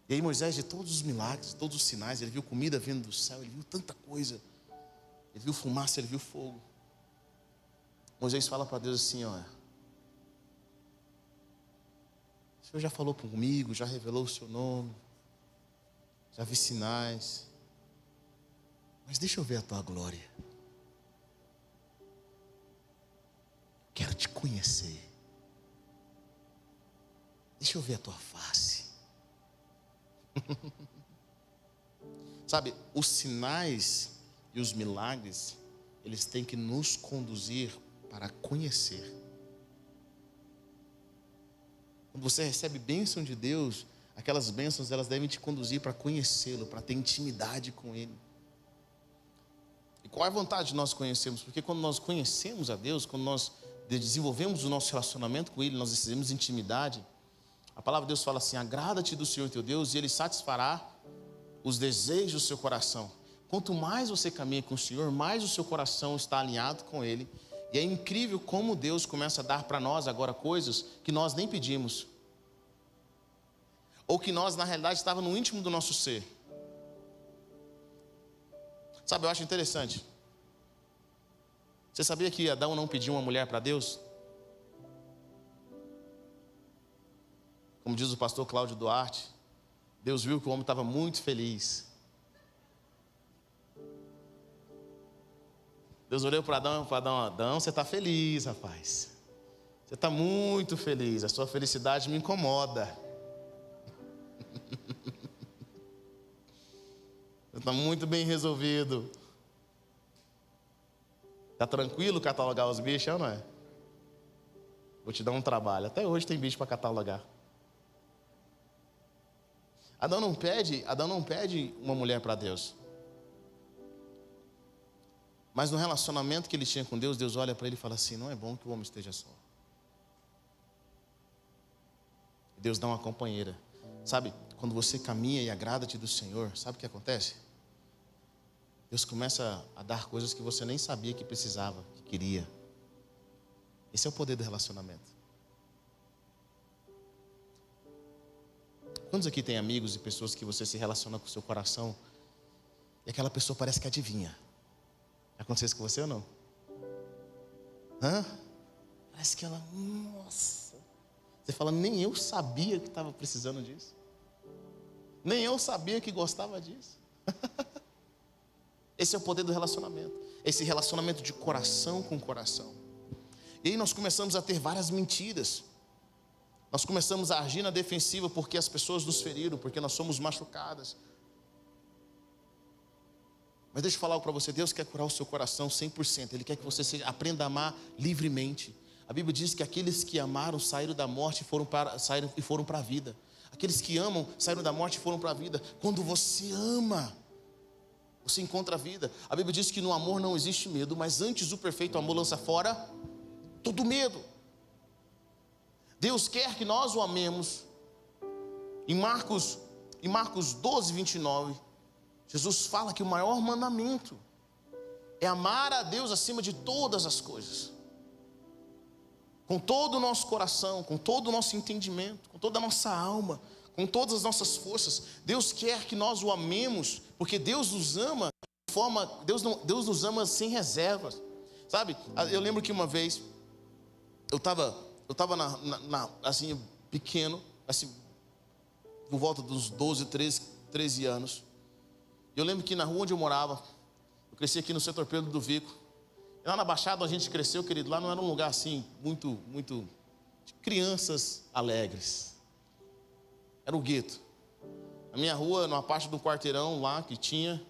E aí Moisés, de todos os milagres, de todos os sinais, ele viu comida vindo do céu, ele viu tanta coisa. Ele viu fumaça, ele viu fogo. Moisés fala para Deus assim, olha, Senhor já falou comigo, já revelou o seu nome, já vi sinais. Mas deixa eu ver a tua glória. Quero te conhecer. Deixa eu ver a tua face. Sabe, os sinais e os milagres, eles têm que nos conduzir para conhecer. Quando você recebe bênção de Deus, aquelas bênçãos, elas devem te conduzir para conhecê-lo, para ter intimidade com Ele. E qual é a vantagem de nós conhecermos? Porque quando nós conhecemos a Deus, quando nós desenvolvemos o nosso relacionamento com Ele, nós recebemos intimidade, a palavra de Deus fala assim: agrada-te do Senhor teu Deus e Ele satisfará os desejos do seu coração. Quanto mais você caminha com o Senhor, mais o seu coração está alinhado com Ele. E é incrível como Deus começa a dar para nós agora coisas que nós nem pedimos, ou que nós na realidade estava no íntimo do nosso ser. Sabe, eu acho interessante. Você sabia que Adão não pediu uma mulher para Deus? Como diz o pastor Cláudio Duarte, Deus viu que o homem estava muito feliz. Deus olhou para Adão e falou: Adão, você está feliz, rapaz. Você está muito feliz, a sua felicidade me incomoda. Você está muito bem resolvido. Está tranquilo catalogar os bichos, não é? Vou te dar um trabalho. Até hoje tem bicho para catalogar. Adão não pede uma mulher para Deus. Mas no relacionamento que ele tinha com Deus, Deus olha para ele e fala assim: não é bom que o homem esteja só. Deus dá uma companheira. Sabe, quando você caminha e agrada-te do Senhor, sabe o que acontece? Deus começa a dar coisas que você nem sabia que precisava, que queria. Esse é o poder do relacionamento. Quantos aqui tem amigos e pessoas que você se relaciona com o seu coração e aquela pessoa parece que adivinha? Aconteceu isso com você ou não? Parece que ela, nossa. Você fala: nem eu sabia que estava precisando disso. Nem eu sabia que gostava disso. Esse é o poder do relacionamento. Esse relacionamento de coração com coração. E aí nós começamos a ter várias mentiras. Nós começamos a agir na defensiva porque as pessoas nos feriram, porque nós somos machucadas. Mas deixa eu falar algo para você: Deus quer curar o seu coração 100%. Ele quer que você aprenda a amar livremente. A Bíblia diz que aqueles que amaram saíram da morte e foram para a vida. Aqueles que amam saíram da morte e foram para a vida. Quando você ama, você encontra a vida. A Bíblia diz que no amor não existe medo, mas antes o perfeito amor lança fora todo medo. Deus quer que nós o amemos. Em Marcos 12, 29, Jesus fala que o maior mandamento é amar a Deus acima de todas as coisas. Com todo o nosso coração, com todo o nosso entendimento, com toda a nossa alma, com todas as nossas forças. Deus quer que nós o amemos, porque Deus nos ama de forma, Deus nos ama sem reservas. Sabe, eu lembro que uma vez eu estava assim, pequeno, assim, por volta dos 12, 13 anos. Eu lembro que na rua onde eu morava, eu cresci aqui no setor Pedro do Vico. E lá na Baixada onde a gente cresceu, querido, lá não era um lugar assim, muito de crianças alegres. Era o gueto. Na minha rua, numa parte do quarteirão lá que tinha,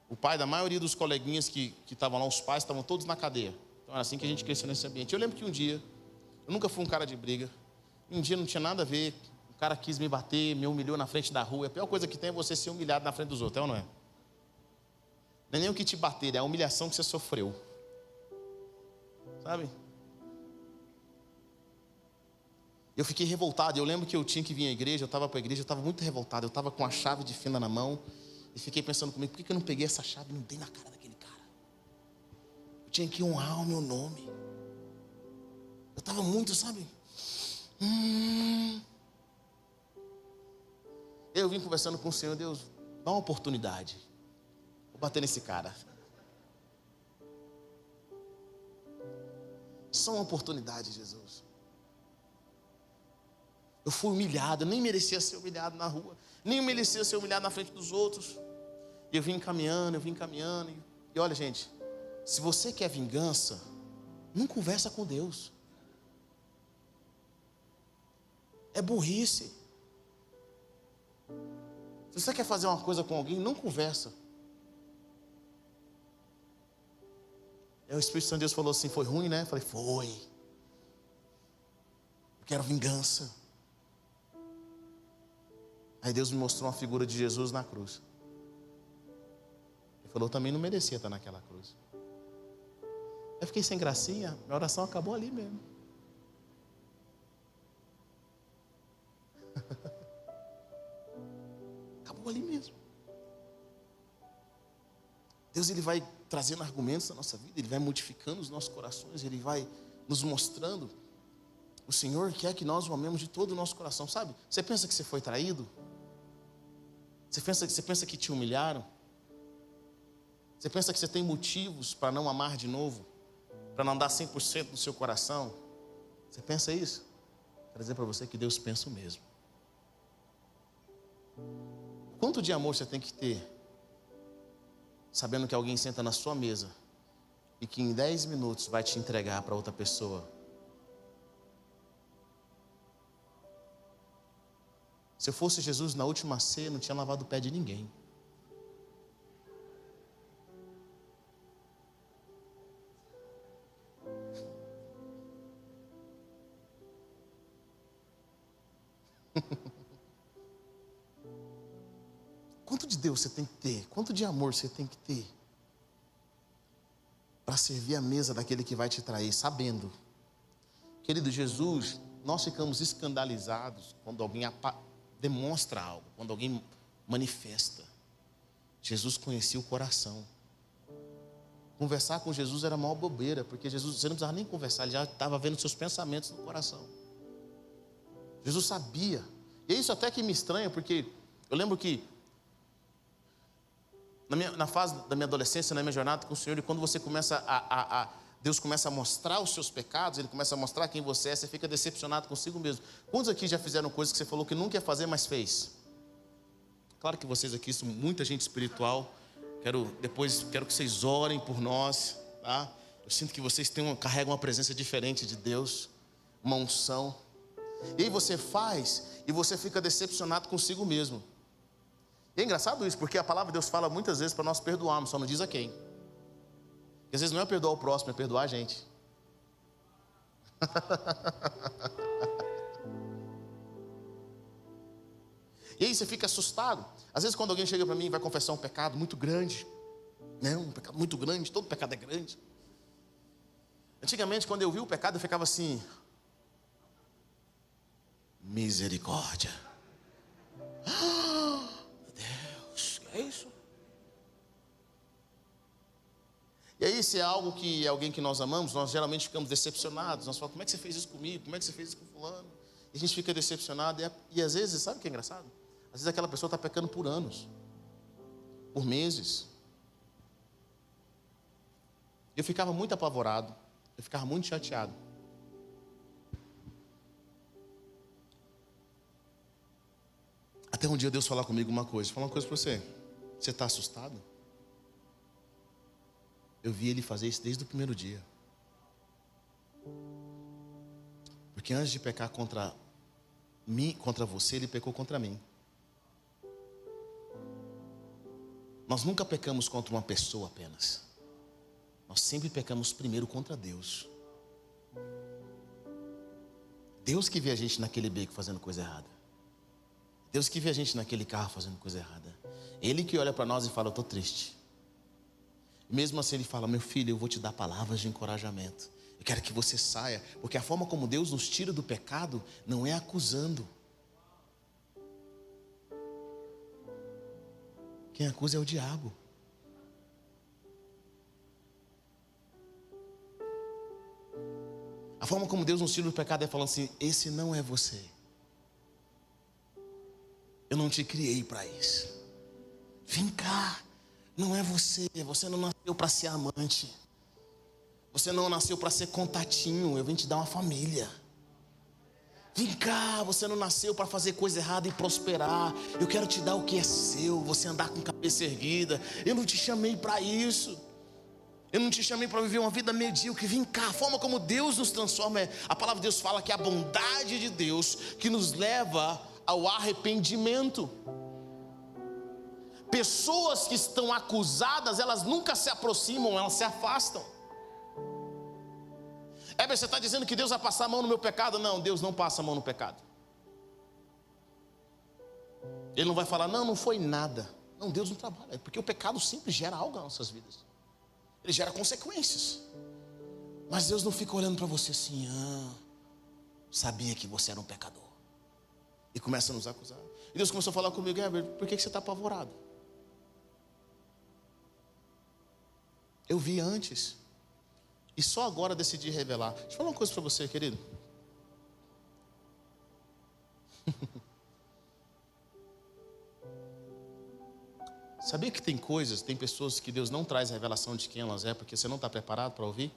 o pai da maioria dos coleguinhas que estavam lá, os pais estavam todos na cadeia. Então era assim que a gente cresceu nesse ambiente. Eu lembro que um dia, eu nunca fui um cara de briga. Um dia não tinha nada a ver. O cara quis me bater, me humilhou na frente da rua. A pior coisa que tem é você ser humilhado na frente dos outros, é ou não é? Não é nem o que te bater, é a humilhação que você sofreu. Sabe? Eu fiquei revoltado. Eu lembro que eu tinha que vir à igreja. Eu estava para a igreja, eu estava muito revoltado. Eu estava com a chave de fenda na mão. E fiquei pensando comigo: por que eu não peguei essa chave e não dei na cara daquele cara? Eu tinha que honrar o meu nome. Eu estava muito, sabe? Eu vim conversando com o Senhor: Deus, dá uma oportunidade. Vou bater nesse cara. Só uma oportunidade, Jesus. Eu fui humilhado, eu nem merecia ser humilhado na rua, nem merecia ser humilhado na frente dos outros. E eu vim caminhando. E olha, gente, se você quer vingança, não conversa com Deus. É burrice. Se você quer fazer uma coisa com alguém, não conversa. Aí o Espírito Santo de Deus falou assim: foi ruim, né? Eu falei: foi. Eu quero vingança. Aí Deus me mostrou uma figura de Jesus na cruz. Ele falou: eu também não merecia estar naquela cruz. Eu fiquei sem gracinha, minha oração acabou ali mesmo. Acabou ali mesmo. Deus, Ele vai trazendo argumentos na nossa vida, Ele vai modificando os nossos corações, Ele vai nos mostrando. O Senhor quer que nós o amemos de todo o nosso coração, sabe? Você pensa que você foi traído? Você pensa que te humilharam? Você pensa que você tem motivos para não amar de novo? Para não dar 100% do seu coração? Você pensa isso? Quero dizer para você que Deus pensa o mesmo. Quanto de amor você tem que ter, sabendo que alguém senta na sua mesa e que em 10 minutos vai te entregar para outra pessoa? Se eu fosse Jesus na última ceia, não tinha lavado o pé de ninguém. Quanto de Deus você tem que ter? Quanto de amor você tem que ter para servir a mesa daquele que vai te trair, sabendo? Querido Jesus, nós ficamos escandalizados quando alguém demonstra algo, quando alguém manifesta. Jesus conhecia o coração. Conversar com Jesus era a maior bobeira, porque Jesus, você não precisava nem conversar, ele já estava vendo seus pensamentos no coração. Jesus sabia. E é isso até que me estranha, porque eu lembro que na fase da minha adolescência, na minha jornada com o Senhor, e quando você começa Deus começa a mostrar os seus pecados, Ele começa a mostrar quem você é, você fica decepcionado consigo mesmo. Quantos aqui já fizeram coisas que você falou que nunca ia fazer, mas fez? Claro que vocês aqui são muita gente espiritual. Quero que vocês orem por nós, tá? Eu sinto que vocês carregam uma presença diferente de Deus, uma unção. E aí você faz e você fica decepcionado consigo mesmo. E é engraçado isso, porque a palavra de Deus fala muitas vezes para nós perdoarmos, só não diz a quem. Porque às vezes não é perdoar o próximo, é perdoar a gente. E aí você fica assustado. Às vezes quando alguém chega para mim e vai confessar um pecado muito grande, né? Um pecado muito grande, todo pecado é grande. Antigamente, quando eu vi o pecado, eu ficava assim: misericórdia. Meu Deus, que é isso? E aí, se é algo que é alguém que nós amamos, nós geralmente ficamos decepcionados. Nós falamos: como é que você fez isso comigo? Como é que você fez isso com fulano? E a gente fica decepcionado. E às vezes, sabe o que é engraçado? Às vezes aquela pessoa está pecando por anos, por meses. Eu ficava muito apavorado, eu ficava muito chateado. Até um dia Deus falar comigo uma coisa. Vou falar uma coisa para você. Você está assustado? Eu vi Ele fazer isso desde o primeiro dia. Porque antes de pecar contra mim, contra você, Ele pecou contra mim. Nós nunca pecamos contra uma pessoa apenas. Nós sempre pecamos primeiro contra Deus. Deus que vê a gente naquele beco fazendo coisa errada. Deus que vê a gente naquele carro fazendo coisa errada. Ele que olha para nós e fala: eu estou triste. Mesmo assim Ele fala: meu filho, eu vou te dar palavras de encorajamento. Eu quero que você saia. Porque a forma como Deus nos tira do pecado não é acusando. Quem acusa é o diabo. A forma como Deus nos tira do pecado é falando assim: esse não é você. Eu não te criei para isso. Vem cá. Não é você. Você não nasceu para ser amante. Você não nasceu para ser contatinho. Eu vim te dar uma família. Vem cá, você não nasceu para fazer coisa errada e prosperar. Eu quero te dar o que é seu, você andar com cabeça erguida. Eu não te chamei para isso. Eu não te chamei para viver uma vida medíocre. Vem cá, a forma como Deus nos transforma. A palavra de Deus fala que é a bondade de Deus que nos leva ao arrependimento. Pessoas que estão acusadas, elas nunca se aproximam, elas se afastam. Você está dizendo que Deus vai passar a mão no meu pecado? Não, Deus não passa a mão no pecado. Ele não vai falar, não foi nada. Não, Deus não trabalha, porque o pecado sempre gera algo nas nossas vidas. Ele gera consequências. Mas Deus não fica olhando para você assim, sabia que você era um pecador. E começa a nos acusar. E Deus começou a falar comigo, Heber, por que você está apavorado? Eu vi antes. E só agora decidi revelar. Deixa eu falar uma coisa para você, querido. Sabia que tem coisas, tem pessoas que Deus não traz revelação de quem elas é, porque você não está preparado para ouvir?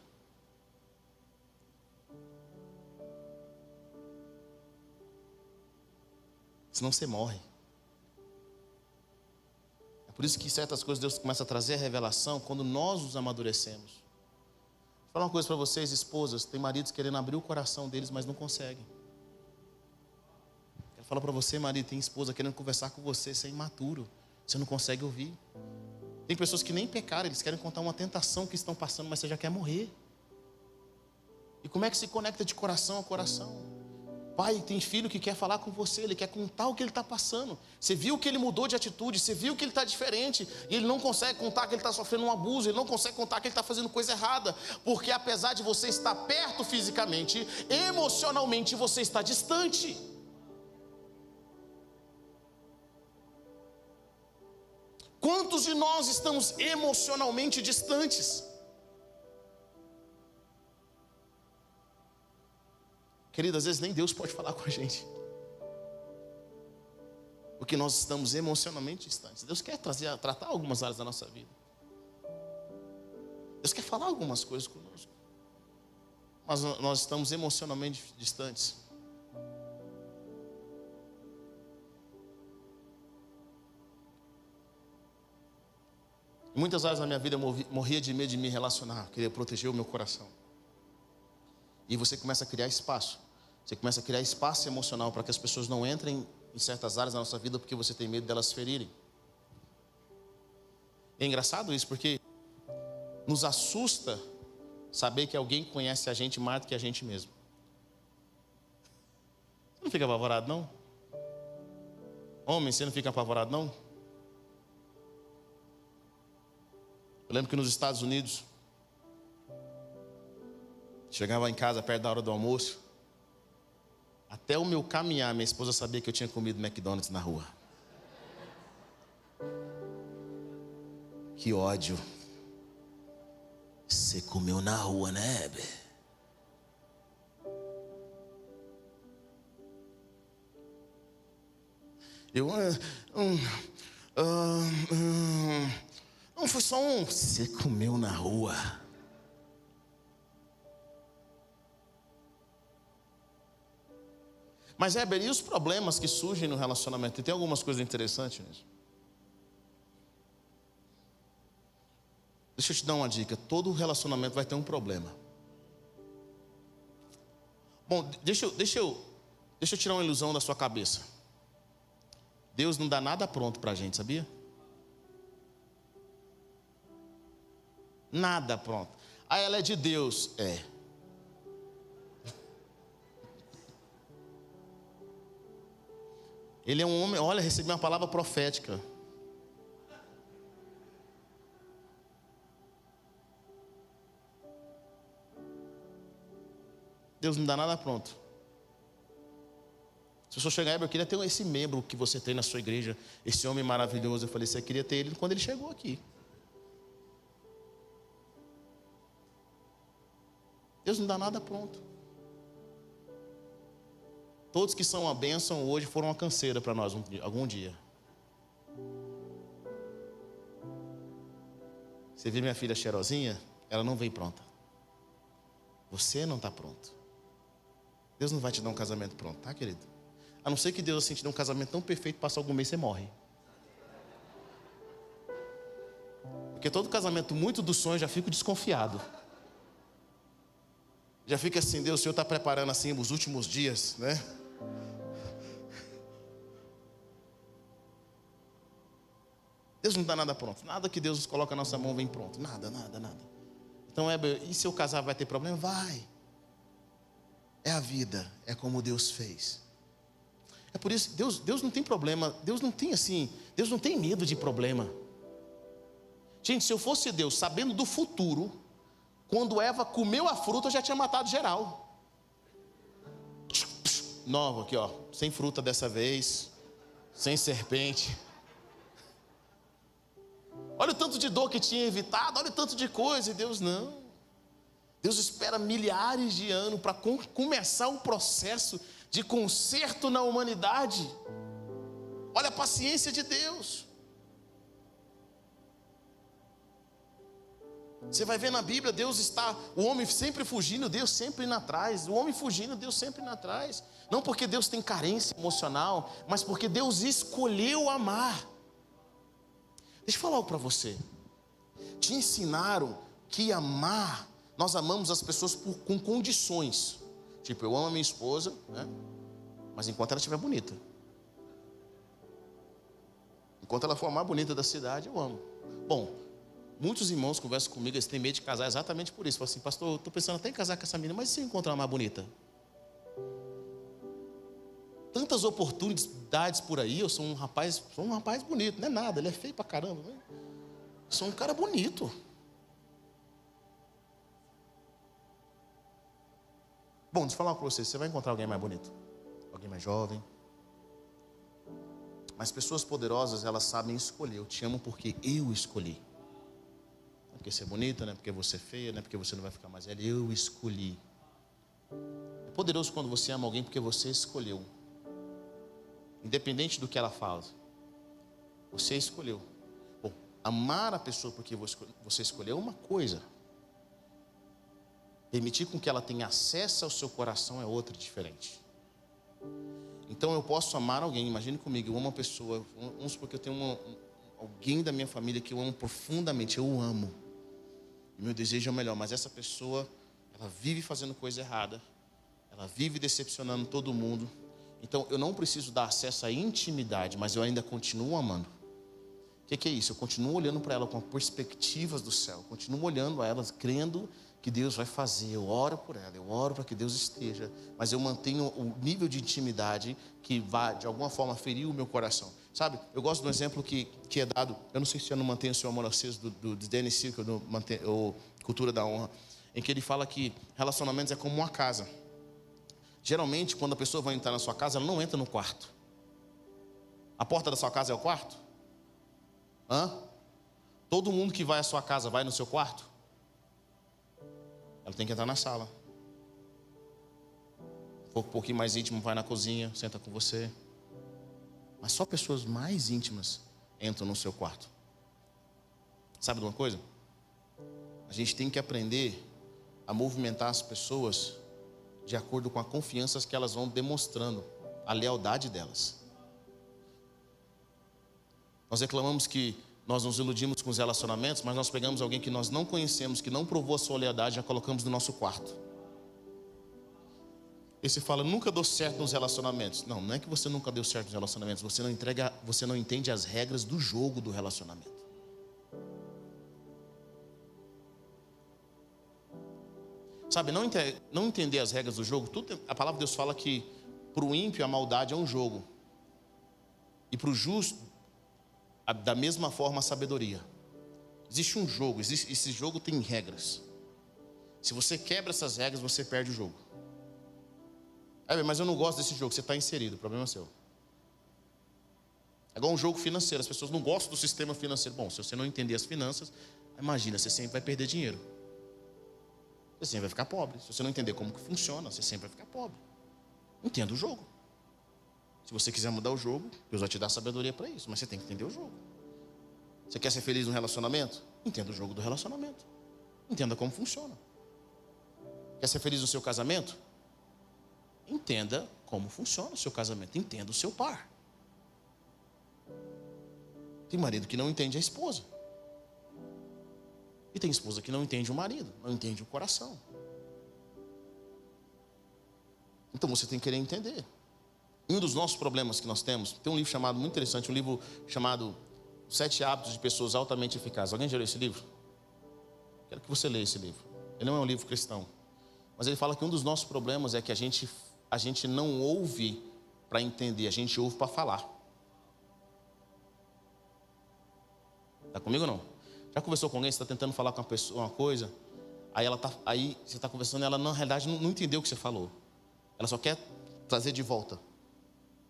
Senão você morre. É por isso que certas coisas Deus começa a trazer a revelação quando nós nos amadurecemos. Vou falar uma coisa para vocês, esposas. Tem maridos querendo abrir o coração deles, mas não conseguem. Quero falar para você, marido, tem esposa querendo conversar com você, você é imaturo. Você não consegue ouvir. Tem pessoas que nem pecaram, eles querem contar uma tentação que estão passando, mas você já quer morrer. E como é que se conecta de coração a coração? Pai, tem filho que quer falar com você, ele quer contar o que ele está passando. Você viu que ele mudou de atitude, você viu que ele está diferente, e ele não consegue contar que ele está sofrendo um abuso, ele não consegue contar que ele está fazendo coisa errada, porque apesar de você estar perto fisicamente, emocionalmente você está distante. Quantos de nós estamos emocionalmente distantes? Querido, às vezes nem Deus pode falar com a gente, porque nós estamos emocionalmente distantes. Deus quer tratar algumas áreas da nossa vida. Deus quer falar algumas coisas conosco, mas nós estamos emocionalmente distantes. Muitas áreas da minha vida eu morria de medo de me relacionar, queria proteger o meu coração. E você começa a criar espaço. Você começa a criar espaço emocional para que as pessoas não entrem em certas áreas da nossa vida porque você tem medo delas ferirem. É engraçado isso, porque nos assusta saber que alguém conhece a gente mais do que a gente mesmo. Você não fica apavorado, não? Homem, você não fica apavorado, não? Eu lembro que nos Estados Unidos, chegava em casa perto da hora do almoço, até o meu caminhar, minha esposa sabia que eu tinha comido McDonald's na rua. Que ódio. Você comeu na rua, né, Heber? Não foi só um. Você comeu na rua. Mas, Heber, e os problemas que surgem no relacionamento? E tem algumas coisas interessantes nisso. Deixa eu te dar uma dica. Todo relacionamento vai ter um problema. Bom, deixa eu tirar uma ilusão da sua cabeça. Deus não dá nada pronto pra gente, sabia? Nada pronto. Ela é de Deus. É. Ele é um homem, olha, recebi uma palavra profética. Deus não dá nada pronto. Se eu só chegar, eu queria ter esse membro que você tem na sua igreja, esse homem maravilhoso. Eu falei, você queria ter ele quando ele chegou aqui. Deus não dá nada pronto. Todos que são uma bênção hoje foram uma canseira para nós algum dia. Você vê minha filha cheirosinha? Ela não vem pronta. Você não está pronto. Deus não vai te dar um casamento pronto, tá, querido? A não ser que Deus assim te dê um casamento tão perfeito, passa algum mês você morre. Porque todo casamento muito do sonho, já fico desconfiado. Já fica assim, Deus, o Senhor está preparando assim os últimos dias, né? Deus não dá nada pronto. Nada que Deus coloca na nossa mão vem pronto. Nada. Então, e se eu casar vai ter problema? Vai. É a vida, é como Deus fez. É por isso, Deus não tem problema, Deus não tem medo de problema. Gente, se eu fosse Deus, sabendo do futuro, quando Eva comeu a fruta, eu já tinha matado geral. Nova aqui, ó, sem fruta dessa vez, sem serpente. Olha o tanto de dor que tinha evitado, olha o tanto de coisa, e Deus não. Deus espera milhares de anos para começar um processo de conserto na humanidade. Olha a paciência de Deus. Você vai ver na Bíblia, o homem sempre fugindo, Deus sempre indo atrás. O homem fugindo, Deus sempre indo atrás. Não porque Deus tem carência emocional, mas porque Deus escolheu amar. Deixa eu falar algo para você. Te ensinaram que amar, nós amamos as pessoas com condições. Tipo, eu amo a minha esposa, né? Mas enquanto ela estiver bonita. Enquanto ela for a mais bonita da cidade, eu amo. Bom, muitos irmãos conversam comigo, eles têm medo de casar exatamente por isso. Falam assim, pastor, eu estou pensando até em casar com essa menina, mas e se eu encontrar uma mais bonita? Tantas oportunidades por aí, eu sou um rapaz bonito, não é nada, ele é feio pra caramba. Né? Eu sou um cara bonito. Bom, deixa eu falar com você vai encontrar alguém mais bonito, alguém mais jovem. Mas pessoas poderosas, elas sabem escolher. Eu te amo porque eu escolhi. Não é porque você é bonita, não é porque você é feia, não é porque você não vai ficar mais velha. Eu escolhi. É poderoso quando você ama alguém porque você escolheu. Independente do que ela fala. Você escolheu. Bom, amar a pessoa porque você escolheu é uma coisa. Permitir com que ela tenha acesso ao seu coração é outra diferente. Então eu posso amar alguém, imagine comigo, eu amo uma pessoa, vamos supor que eu tenho alguém da minha família que eu amo profundamente, eu amo. E meu desejo é o melhor, mas essa pessoa, ela vive fazendo coisa errada, ela vive decepcionando todo mundo. Então eu não preciso dar acesso à intimidade, mas eu ainda continuo amando. O que é isso? Eu continuo olhando para ela com perspectivas do céu, eu continuo olhando a ela, crendo que Deus vai fazer, eu oro por ela, eu oro para que Deus esteja, mas eu mantenho o nível de intimidade que vai, de alguma forma, ferir o meu coração. Sabe, eu gosto do exemplo que é dado, eu não sei se eu não mantenho o seu amor aceso, do Dennis Circle, ou Cultura da Honra, em que ele fala que relacionamentos é como uma casa. Geralmente, quando a pessoa vai entrar na sua casa, ela não entra no quarto. A porta da sua casa é o quarto? Todo mundo que vai à sua casa vai no seu quarto? Ela tem que entrar na sala. Se for um pouquinho mais íntimo, vai na cozinha, senta com você. Mas só pessoas mais íntimas entram no seu quarto. Sabe de uma coisa? A gente tem que aprender a movimentar as pessoas de acordo com a confiança que elas vão demonstrando, a lealdade delas. Nós reclamamos que nós nos iludimos com os relacionamentos, mas nós pegamos alguém que nós não conhecemos, que não provou a sua lealdade, e já colocamos no nosso quarto. E você fala, nunca deu certo nos relacionamentos. Não é que você nunca deu certo nos relacionamentos, você não entende as regras do jogo do relacionamento. Sabe, não entender as regras do jogo, a palavra de Deus fala que para o ímpio a maldade é um jogo. E para o justo, da mesma forma a sabedoria. Existe um jogo, esse jogo tem regras. Se você quebra essas regras, você perde o jogo. Mas eu não gosto desse jogo, você está inserido, o problema é seu. É igual um jogo financeiro, as pessoas não gostam do sistema financeiro. Bom, se você não entender as finanças, imagina, você sempre vai perder dinheiro. Você sempre vai ficar pobre. Se você não entender como que funciona, você sempre vai ficar pobre. Entenda o jogo. Se você quiser mudar o jogo, Deus vai te dar sabedoria para isso, mas você tem que entender o jogo. Você quer ser feliz no relacionamento? Entenda o jogo do relacionamento. Entenda como funciona. Quer ser feliz no seu casamento? entenda como funciona o seu casamento, entenda o seu par. Tem marido que não entende a esposa. E tem esposa que não entende o marido, não entende o coração. Então você tem que querer entender. Um dos nossos problemas que nós temos, tem um livro chamado, muito interessante, um livro chamado 7 Hábitos de Pessoas Altamente Eficazes. Alguém já leu esse livro? Quero que você leia esse livro. Ele não é um livro cristão. Mas ele fala que um dos nossos problemas é que a gente não ouve para entender, a gente ouve para falar. Está comigo ou não? Já conversou com alguém, você está tentando falar com uma pessoa uma coisa, aí você está conversando e ela na realidade não entendeu o que você falou. Ela só quer trazer de volta.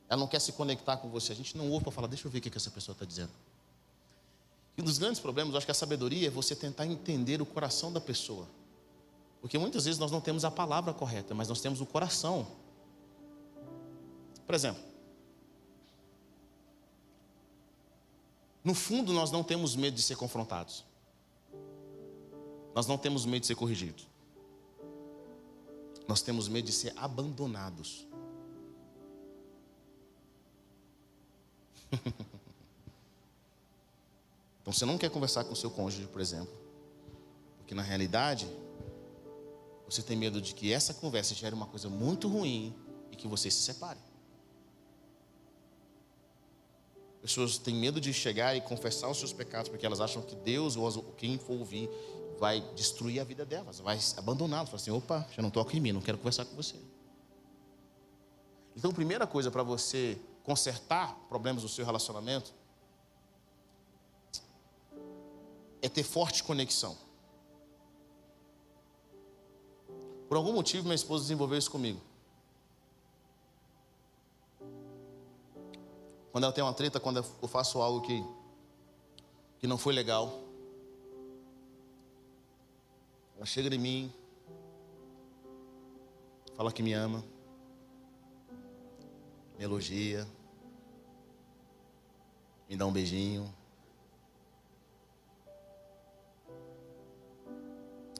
Ela não quer se conectar com você. A gente não ouve para falar, deixa eu ver o que essa pessoa está dizendo. E um dos grandes problemas, eu acho que a sabedoria é você tentar entender o coração da pessoa. Porque muitas vezes nós não temos a palavra correta, mas nós temos o coração. Por exemplo, no fundo nós não temos medo de ser confrontados. Nós não temos medo de ser corrigidos. Nós temos medo de ser abandonados. Então você não quer conversar com o seu cônjuge, por exemplo, porque na realidade você tem medo de que essa conversa gere uma coisa muito ruim e que você se separe. Pessoas têm medo de chegar e confessar os seus pecados porque elas acham que Deus ou quem for ouvir vai destruir a vida delas, vai abandoná-las. Fala assim, opa, já não toca em mim, não quero conversar com você. Então a primeira coisa para você consertar problemas do seu relacionamento é ter forte conexão. Por algum motivo minha esposa desenvolveu isso comigo. Quando ela tem uma treta, quando eu faço algo que não foi legal, ela chega em mim, fala que me ama, me elogia, me dá um beijinho.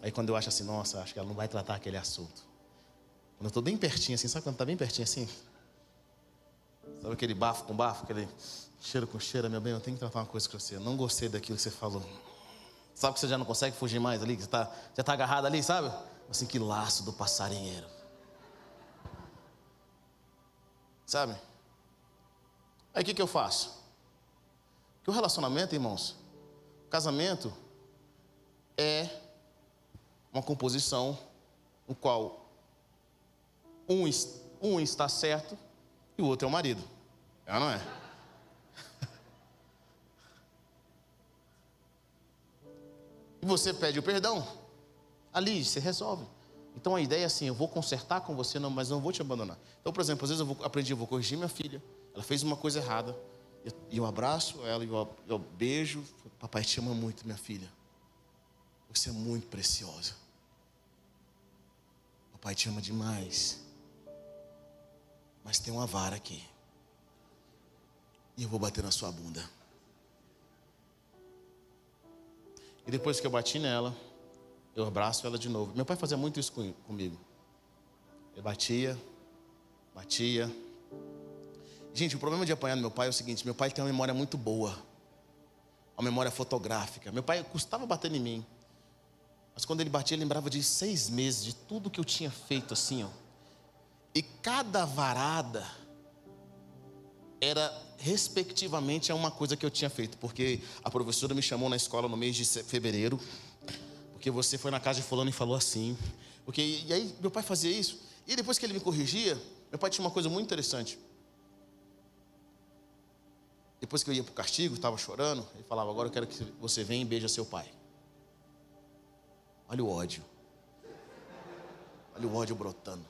Aí quando eu acho assim, nossa, acho que ela não vai tratar aquele assunto. Quando eu estou bem pertinho assim, sabe quando está bem pertinho assim? Sabe aquele bafo com bafo, aquele cheiro com cheiro, meu bem, eu tenho que tratar uma coisa com você. Eu não gostei daquilo que você falou. Sabe que você já não consegue fugir mais ali, que você já está agarrado ali, sabe? Assim, que laço do passarinheiro. Sabe? Aí o que eu faço? Porque o relacionamento, irmãos, o casamento é uma composição no qual um está certo e o outro é o marido. É ou não é? E você pede o perdão, ali você resolve. Então a ideia é assim, eu vou consertar com você, não, mas não vou te abandonar. Então, por exemplo, às vezes eu vou corrigir minha filha, ela fez uma coisa errada, e eu abraço ela, eu beijo, papai te ama muito, minha filha. Você é muito preciosa. Papai te ama demais. Mas tem uma vara aqui. E eu vou bater na sua bunda. E depois que eu bati nela, eu abraço ela de novo. Meu pai fazia muito isso comigo. Ele batia. Gente, o problema de apanhar no meu pai é o seguinte: meu pai tem uma memória muito boa. Uma memória fotográfica. Meu pai custava bater em mim. Mas quando ele batia, ele lembrava de 6 meses, de tudo que eu tinha feito assim, ó. E cada varada era respectivamente a uma coisa que eu tinha feito. Porque a professora me chamou na escola no mês de fevereiro. Porque você foi na casa de fulano e falou assim. E aí meu pai fazia isso. E depois que ele me corrigia, meu pai tinha uma coisa muito interessante. Depois que eu ia para o castigo, estava chorando, ele falava, agora eu quero que você venha e beije seu pai. Olha o ódio. Olha o ódio brotando.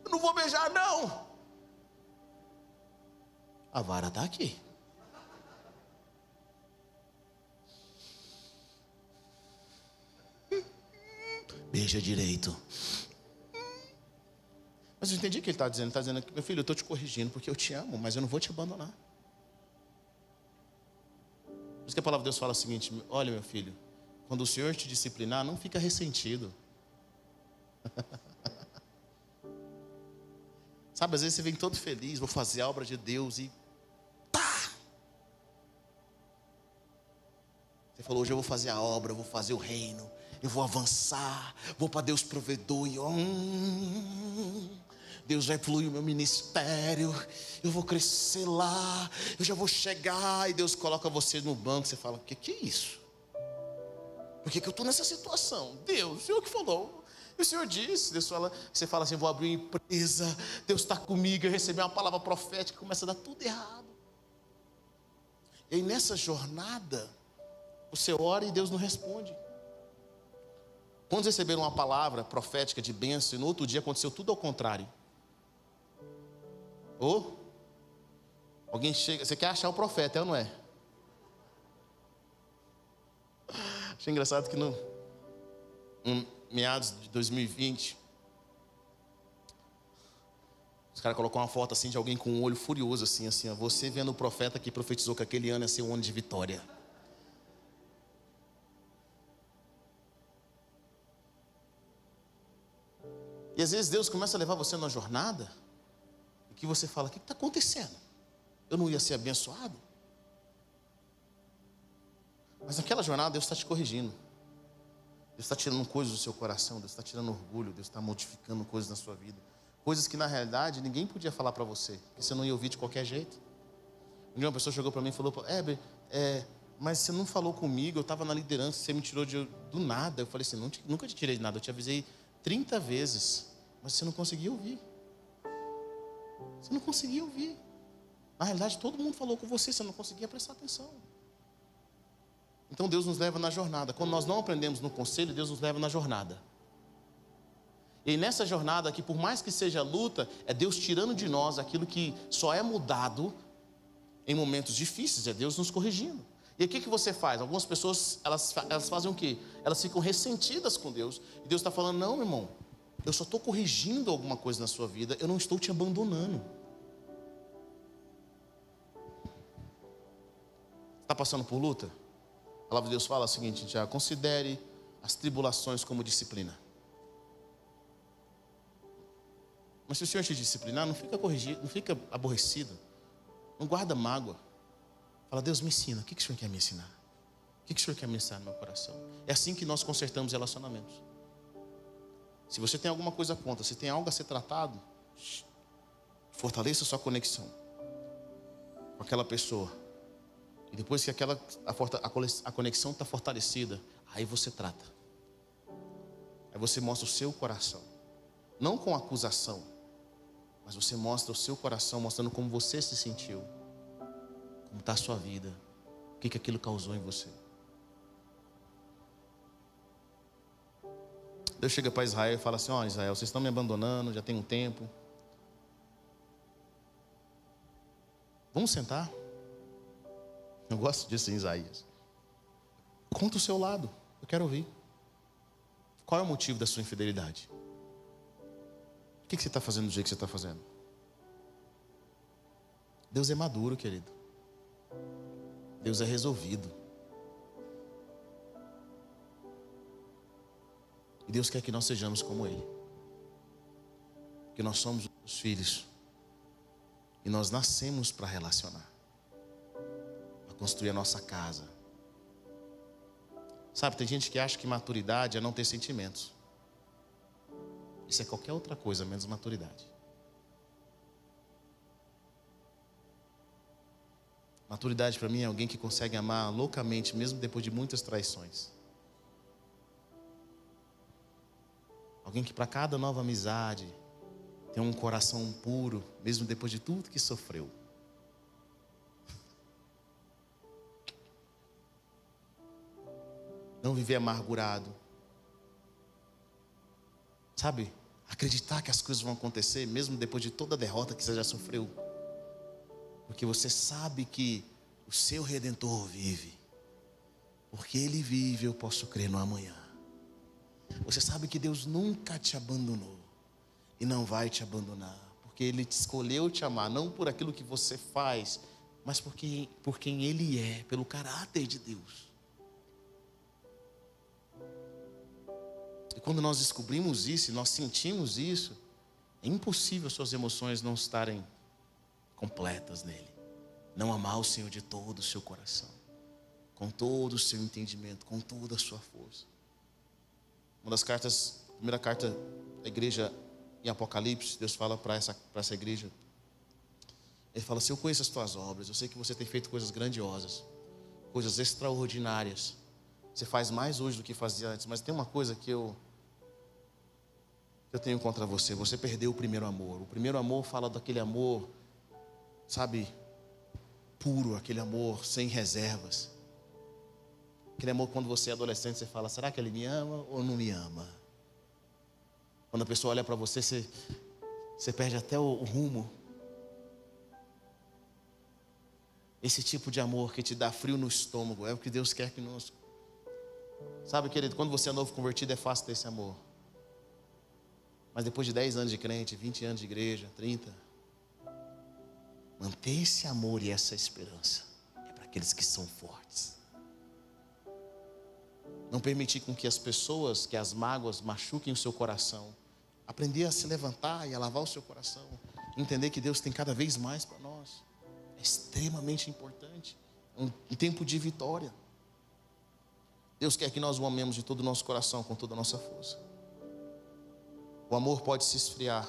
Eu não vou beijar, não. A vara está aqui. Beija direito. Mas eu entendi o que ele está dizendo. Ele está dizendo que, meu filho, eu estou te corrigindo porque eu te amo, mas eu não vou te abandonar. Por isso que a palavra de Deus fala o seguinte: olha, meu filho, quando o Senhor te disciplinar, não fica ressentido. Sabe, às vezes você vem todo feliz, vou fazer a obra de Deus e pá! Você falou, hoje eu vou fazer a obra, eu vou fazer o reino, eu vou avançar, vou para Deus provedor e Deus vai fluir o meu ministério, eu vou crescer lá, eu já vou chegar, e Deus coloca você no banco, você fala, o que é isso? Por que eu estou nessa situação? Deus, o Senhor que falou. E o Senhor disse, Deus fala, você fala assim, vou abrir uma empresa, Deus está comigo, eu recebi uma palavra profética, começa a dar tudo errado. E aí nessa jornada, você ora e Deus não responde. Quando receberam uma palavra profética de bênção, e no outro dia aconteceu tudo ao contrário. Ou, alguém chega, você quer achar o profeta, é ou não é? Achei engraçado que no meados de 2020, os caras colocam uma foto assim de alguém com um olho furioso assim, ó, você vendo o profeta que profetizou que aquele ano ia ser um ano de vitória. E às vezes Deus começa a levar você numa jornada, e que você fala, o que está acontecendo? Eu não ia ser abençoado? Mas naquela jornada Deus está te corrigindo. Deus está tirando coisas do seu coração, Deus está tirando orgulho, Deus está modificando coisas na sua vida. Coisas que na realidade ninguém podia falar para você, porque você não ia ouvir de qualquer jeito. Um dia uma pessoa chegou para mim e falou, mas você não falou comigo, eu estava na liderança, você me tirou do nada. Eu falei assim, nunca te tirei de nada, eu te avisei 30 vezes, mas você não conseguia ouvir. Você não conseguia ouvir. Na realidade todo mundo falou com você não conseguia prestar atenção. Então Deus nos leva na jornada. Quando nós não aprendemos no conselho, Deus nos leva na jornada. E nessa jornada aqui, por mais que seja luta, é Deus tirando de nós aquilo que só é mudado em momentos difíceis, é Deus nos corrigindo. E o que você faz? Algumas pessoas, elas fazem o quê? Elas ficam ressentidas com Deus. E Deus está falando, não, meu irmão, eu só estou corrigindo alguma coisa na sua vida, eu não estou te abandonando. Está passando por luta? A palavra de Deus fala o seguinte, já considere as tribulações como disciplina. Mas se o Senhor te disciplinar, não fica corrigido, não fica aborrecido, não guarda mágoa. Fala, Deus me ensina, o que o Senhor quer me ensinar? O que o Senhor quer me ensinar no meu coração? É assim que nós consertamos relacionamentos. Se você tem alguma coisa contra, se tem algo a ser tratado, fortaleça a sua conexão com aquela pessoa. E depois que a conexão está fortalecida, aí você trata. Aí você mostra o seu coração. Não com acusação, mas você mostra o seu coração, mostrando como você se sentiu. Como está a sua vida. O que aquilo causou em você. Deus chega para Israel e fala assim, Israel, vocês estão me abandonando, já tem um tempo. Vamos sentar? Eu gosto disso em Isaías. Conta o seu lado, eu quero ouvir. Qual é o motivo da sua infidelidade? O que você está fazendo do jeito que você está fazendo? Deus é maduro, querido. Deus é resolvido. E Deus quer que nós sejamos como Ele. Porque nós somos os filhos. E nós nascemos para relacionar. Construir a nossa casa. Sabe, tem gente que acha que maturidade é não ter sentimentos. Isso é qualquer outra coisa, menos maturidade. Maturidade para mim é alguém que consegue amar loucamente, mesmo depois de muitas traições. Alguém que para cada nova amizade tem um coração puro, mesmo depois de tudo que sofreu. Não viver amargurado. Sabe? Acreditar que as coisas vão acontecer, mesmo depois de toda a derrota que você já sofreu. Porque você sabe que o seu Redentor vive. Porque Ele vive, eu posso crer no amanhã. Você sabe que Deus nunca te abandonou. E não vai te abandonar. Porque Ele te escolheu te amar, não por aquilo que você faz, mas por quem Ele é, pelo caráter de Deus. E quando nós descobrimos isso, e nós sentimos isso, É impossível suas emoções não estarem completas nele. Não amar o Senhor de todo o seu coração, com todo o seu entendimento, com toda a sua força. Uma das cartas, a primeira carta da igreja em Apocalipse, Deus fala para essa igreja. Ele fala assim: eu conheço as tuas obras, eu sei que você tem feito coisas grandiosas, coisas extraordinárias. Você faz mais hoje do que fazia antes, mas tem uma coisa que eu tenho contra você. Você perdeu o primeiro amor. O primeiro amor fala daquele amor, sabe, puro, aquele amor sem reservas. Aquele amor quando você é adolescente, você fala: será que ele me ama ou não me ama? Quando a pessoa olha para você, você perde até o rumo. Esse tipo de amor que te dá frio no estômago é o que Deus quer que nós... Sabe, querido, quando você é novo convertido é fácil ter esse amor. Mas depois de 10 anos de crente, 20 anos de igreja, 30, manter esse amor e essa esperança é para aqueles que são fortes. Não permitir com que as pessoas, que as mágoas machuquem o seu coração. Aprender a se levantar e a lavar o seu coração. Entender que Deus tem cada vez mais para nós. É extremamente importante. É um tempo de vitória. Deus quer que nós o amemos de todo o nosso coração, com toda a nossa força. O amor pode se esfriar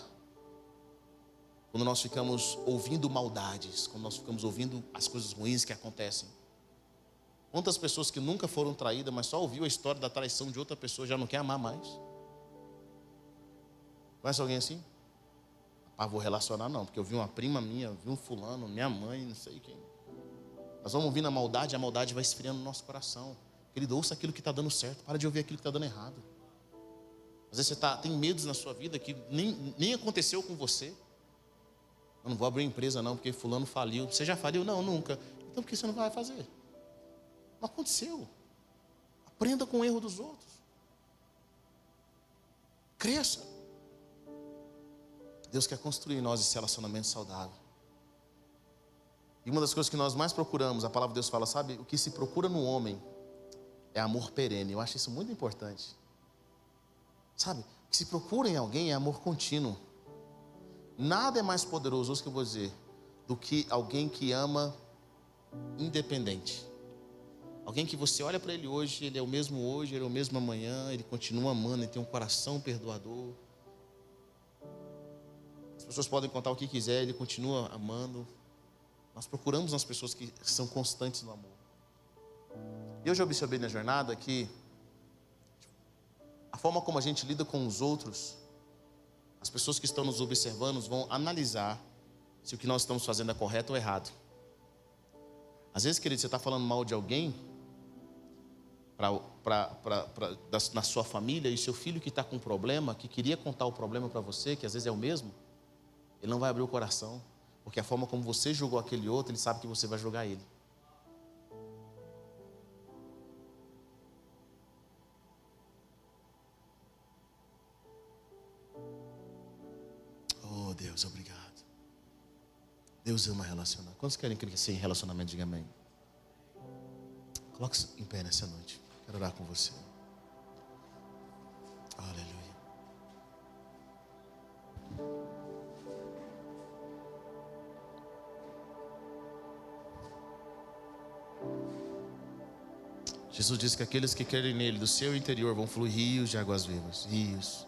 quando nós ficamos ouvindo maldades, quando nós ficamos ouvindo as coisas ruins que acontecem. Quantas pessoas que nunca foram traídas, mas só ouviu a história da traição de outra pessoa, já não quer amar mais? Conhece alguém assim? Ah, vou relacionar não, porque eu vi uma prima minha, vi um fulano, minha mãe, não sei quem. Nós vamos ouvindo a maldade vai esfriando no nosso coração. Querido, ouça aquilo que está dando certo, para de ouvir aquilo que está dando errado. Às vezes você tem medos na sua vida que nem aconteceu com você. Eu não vou abrir empresa não, porque fulano faliu. Você já faliu? Não, nunca. Então por que você não vai fazer? Não aconteceu. Aprenda com o erro dos outros. Cresça. Deus quer construir em nós esse relacionamento saudável. E uma das coisas que nós mais procuramos, a palavra de Deus fala, sabe? O que se procura no homem é amor perene. Eu acho isso muito importante. Sabe? O que se procura em alguém é amor contínuo. Nada é mais poderoso, isso que eu vou dizer, do que alguém que ama independente. Alguém que você olha para ele hoje, ele é o mesmo hoje, ele é o mesmo amanhã, ele continua amando, ele tem um coração perdoador. As pessoas podem contar o que quiser, ele continua amando. Nós procuramos nas pessoas que são constantes no amor. E hoje eu observei na jornada que a forma como a gente lida com os outros, as pessoas que estão nos observando vão analisar se o que nós estamos fazendo é correto ou errado. Às vezes, querido, você está falando mal de alguém na sua família, e seu filho que está com um problema, que queria contar o problema para você, que às vezes é o mesmo, ele não vai abrir o coração, porque a forma como você julgou aquele outro, ele sabe que você vai julgar ele. Oh Deus, obrigado. Deus ama relacionar. Quantos querem crescer em relacionamento? Diga amém. Coloque-se em pé nessa noite. Quero orar com você. Aleluia. Jesus disse que aqueles que querem nele, do seu interior, vão fluir rios de águas vivas. Rios.